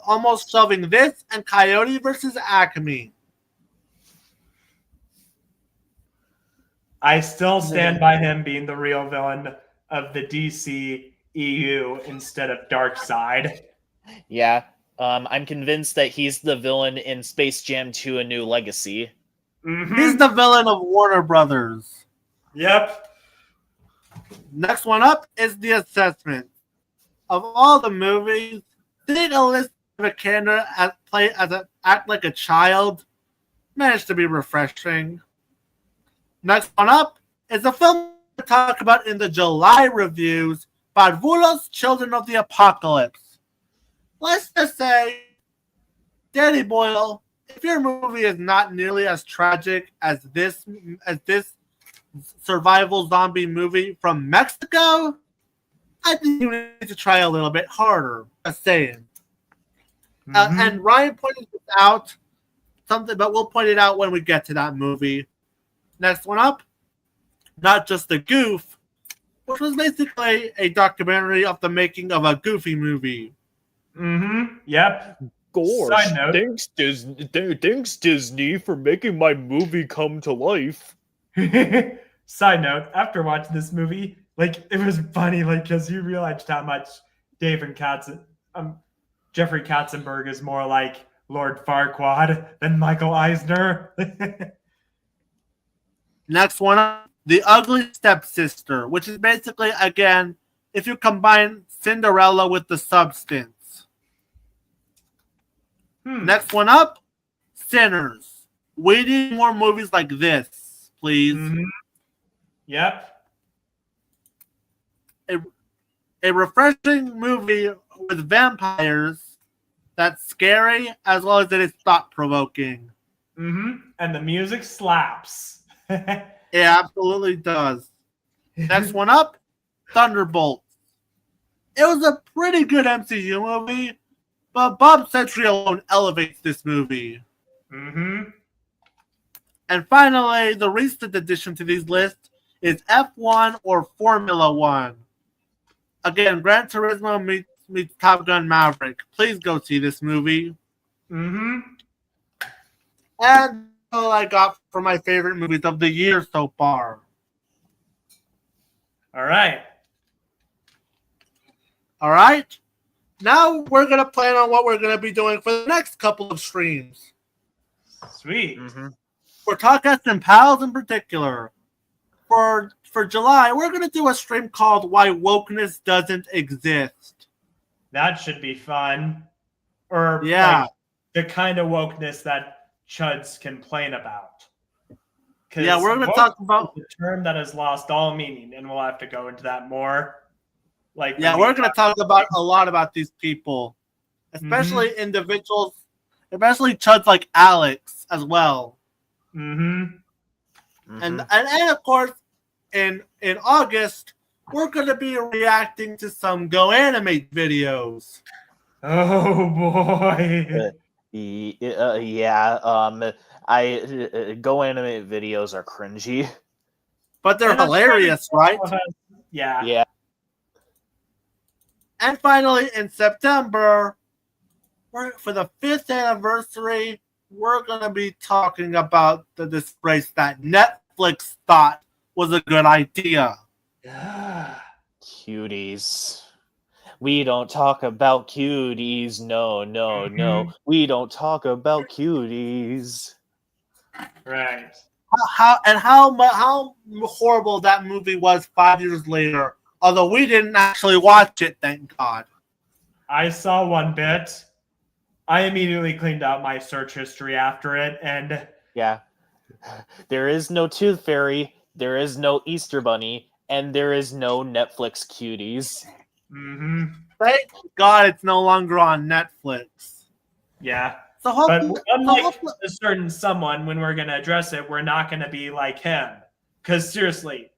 almost shoving this and Coyote versus Acme. I still stand by him being the real villain of the DC EU instead of Darkseid. Yeah. I'm convinced that he's the villain in Space Jam 2: A New Legacy. Mm-hmm. He's the villain of Warner Brothers. Yep. Next one up is the assessment. Of all the movies, seeing Elizabeth Vikander act like a child managed to be refreshing. Next one up is a film to talk about in the July reviews, Barbulos, Children of the Apocalypse. Let's just say, Danny Boyle, if your movie is not nearly as tragic as this survival zombie movie from Mexico, I think you need to try a little bit harder. Just saying. And Ryan pointed this out, but we'll point it out when we get to that movie. Next one up, Not Just a Goof, which was basically a documentary of the making of a Goofy movie. Yep. Gosh, Side note. thanks Disney for making my movie come to life. Side note, after watching this movie, like, it was funny, like, because you realized how much Jeffrey Katzenberg is more like Lord Farquaad than Michael Eisner. Next one up, The Ugly Stepsister, which is basically, again, if you combine Cinderella with The Substance. Next one up, Sinners. We need more movies like this, please. Yep. A refreshing movie with vampires that's scary as well as it is thought-provoking. And the music slaps. It absolutely does. Next one up, Thunderbolts. It was a pretty good MCU movie, but Bob Century alone elevates this movie. And finally, the recent addition to these lists is F1 or Formula One. Again, Gran Turismo meets Top Gun Maverick. Please go see this movie. And that's all I got for my favorite movies of the year so far. All right. Now we're going to plan on what we're going to be doing for the next couple of streams. Sweet. For TAWcast and Pals in particular. For July, we're going to do a stream called Why Wokeness Doesn't Exist. That should be fun. Or like, the kind of wokeness that chuds complain about. Yeah, we're going to talk about the term that has lost all meaning, and we'll have to go into that more. We're going to talk about a lot about these people, especially individuals, especially chuds like Alex as well. And of course, in August, we're going to be reacting to some Go Animate videos. Oh boy! Go Animate videos are cringy, but they're hilarious, right? Yeah. And finally, in September, for the 5th anniversary, we're going to be talking about the disgrace that Netflix thought was a good idea. Cuties. We don't talk about cuties. No. We don't talk about cuties. Right. How horrible that movie was 5 years later. Although we didn't actually watch it, thank God. I saw one bit. I immediately cleaned out my search history after it, and yeah, there is no Tooth Fairy, there is no Easter Bunny, and there is no Netflix cuties. Thank God it's no longer on Netflix. Yeah. So unlike a certain someone, when we're going to address it, we're not going to be like him. Because seriously,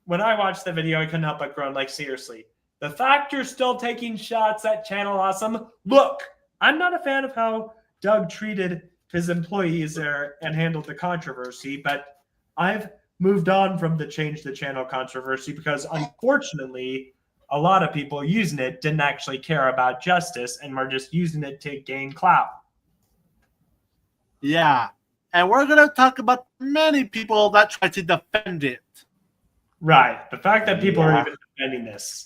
when I watched the video, I couldn't help but groan. Like, seriously, the fact you're still taking shots at Channel Awesome. Look, I'm not a fan of how Doug treated his employees there and handled the controversy, but I've moved on from the change the channel controversy because, unfortunately, a lot of people using it didn't actually care about justice and were just using it to gain clout. Yeah. and we're going to talk about many people that try to defend it. Right. The fact that people are Yeah. even defending this.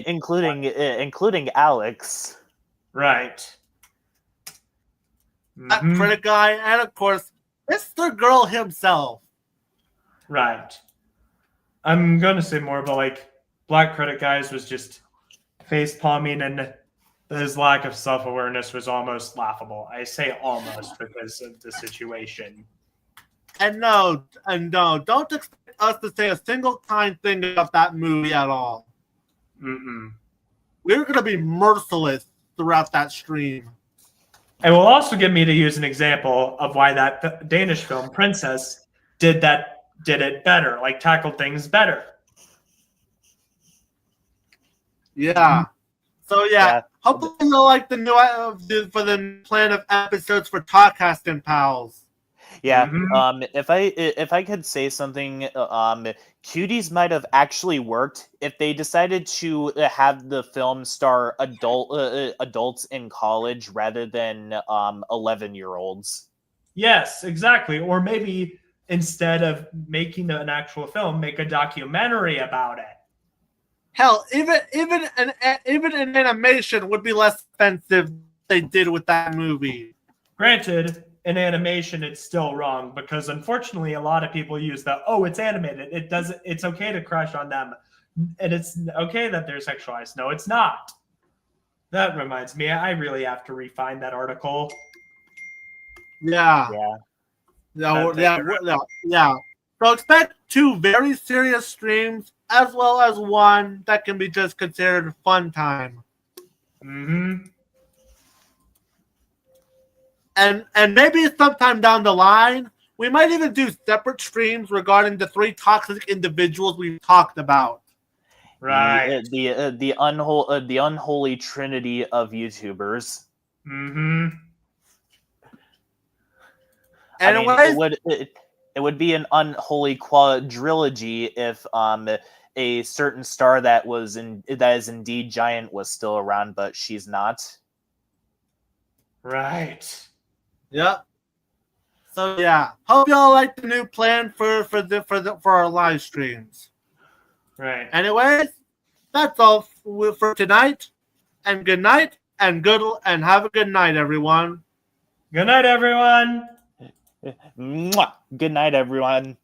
including Alex. Right. That Mhm. critic guy, and of course, Mr. Girl himself. Right. I'm going to say more, but like Black Critic Guys was just face palming, and his lack of self awareness was almost laughable. I say almost because of the situation. And no, don't expect us to say a single kind thing about that movie at all. Mm-mm. We're going to be merciless throughout that stream. It will also get me to use an example of why that Danish film Princess did it better, like tackled things better. Yeah. So Yeah. hopefully you'll like the new for the plan of episodes for TAWcast and Pals. Yeah. Mhm. If I could say something, Cuties might have actually worked if they decided to have the film star adults in college rather than 11-year-olds. Yes, exactly. Or maybe instead of making an actual film, make a documentary about it. Hell, even an animation would be less offensive than they did with that movie. Granted, in animation, it's still wrong because unfortunately, a lot of people use it's animated. It's okay to crush on them, and it's okay that they're sexualized. No, it's not. That reminds me, I really have to refine that article. Yeah. Yeah. So expect 2 very serious streams as well as one that can be just considered fun time. Mm-hmm. And maybe sometime down the line, we might even do separate streams regarding the 3 toxic individuals we've talked about. Right. The unholy trinity of YouTubers. Mm-hmm. I mean, Anyways, it would be an unholy quadrilogy if a certain star that is indeed giant was still around, but she's not. Right. yep. So hope y'all like the new plan for our live streams. Right. Anyways, that's all for tonight. And good night, and have a good night, everyone. Good night, everyone. Mwah! Good night, everyone.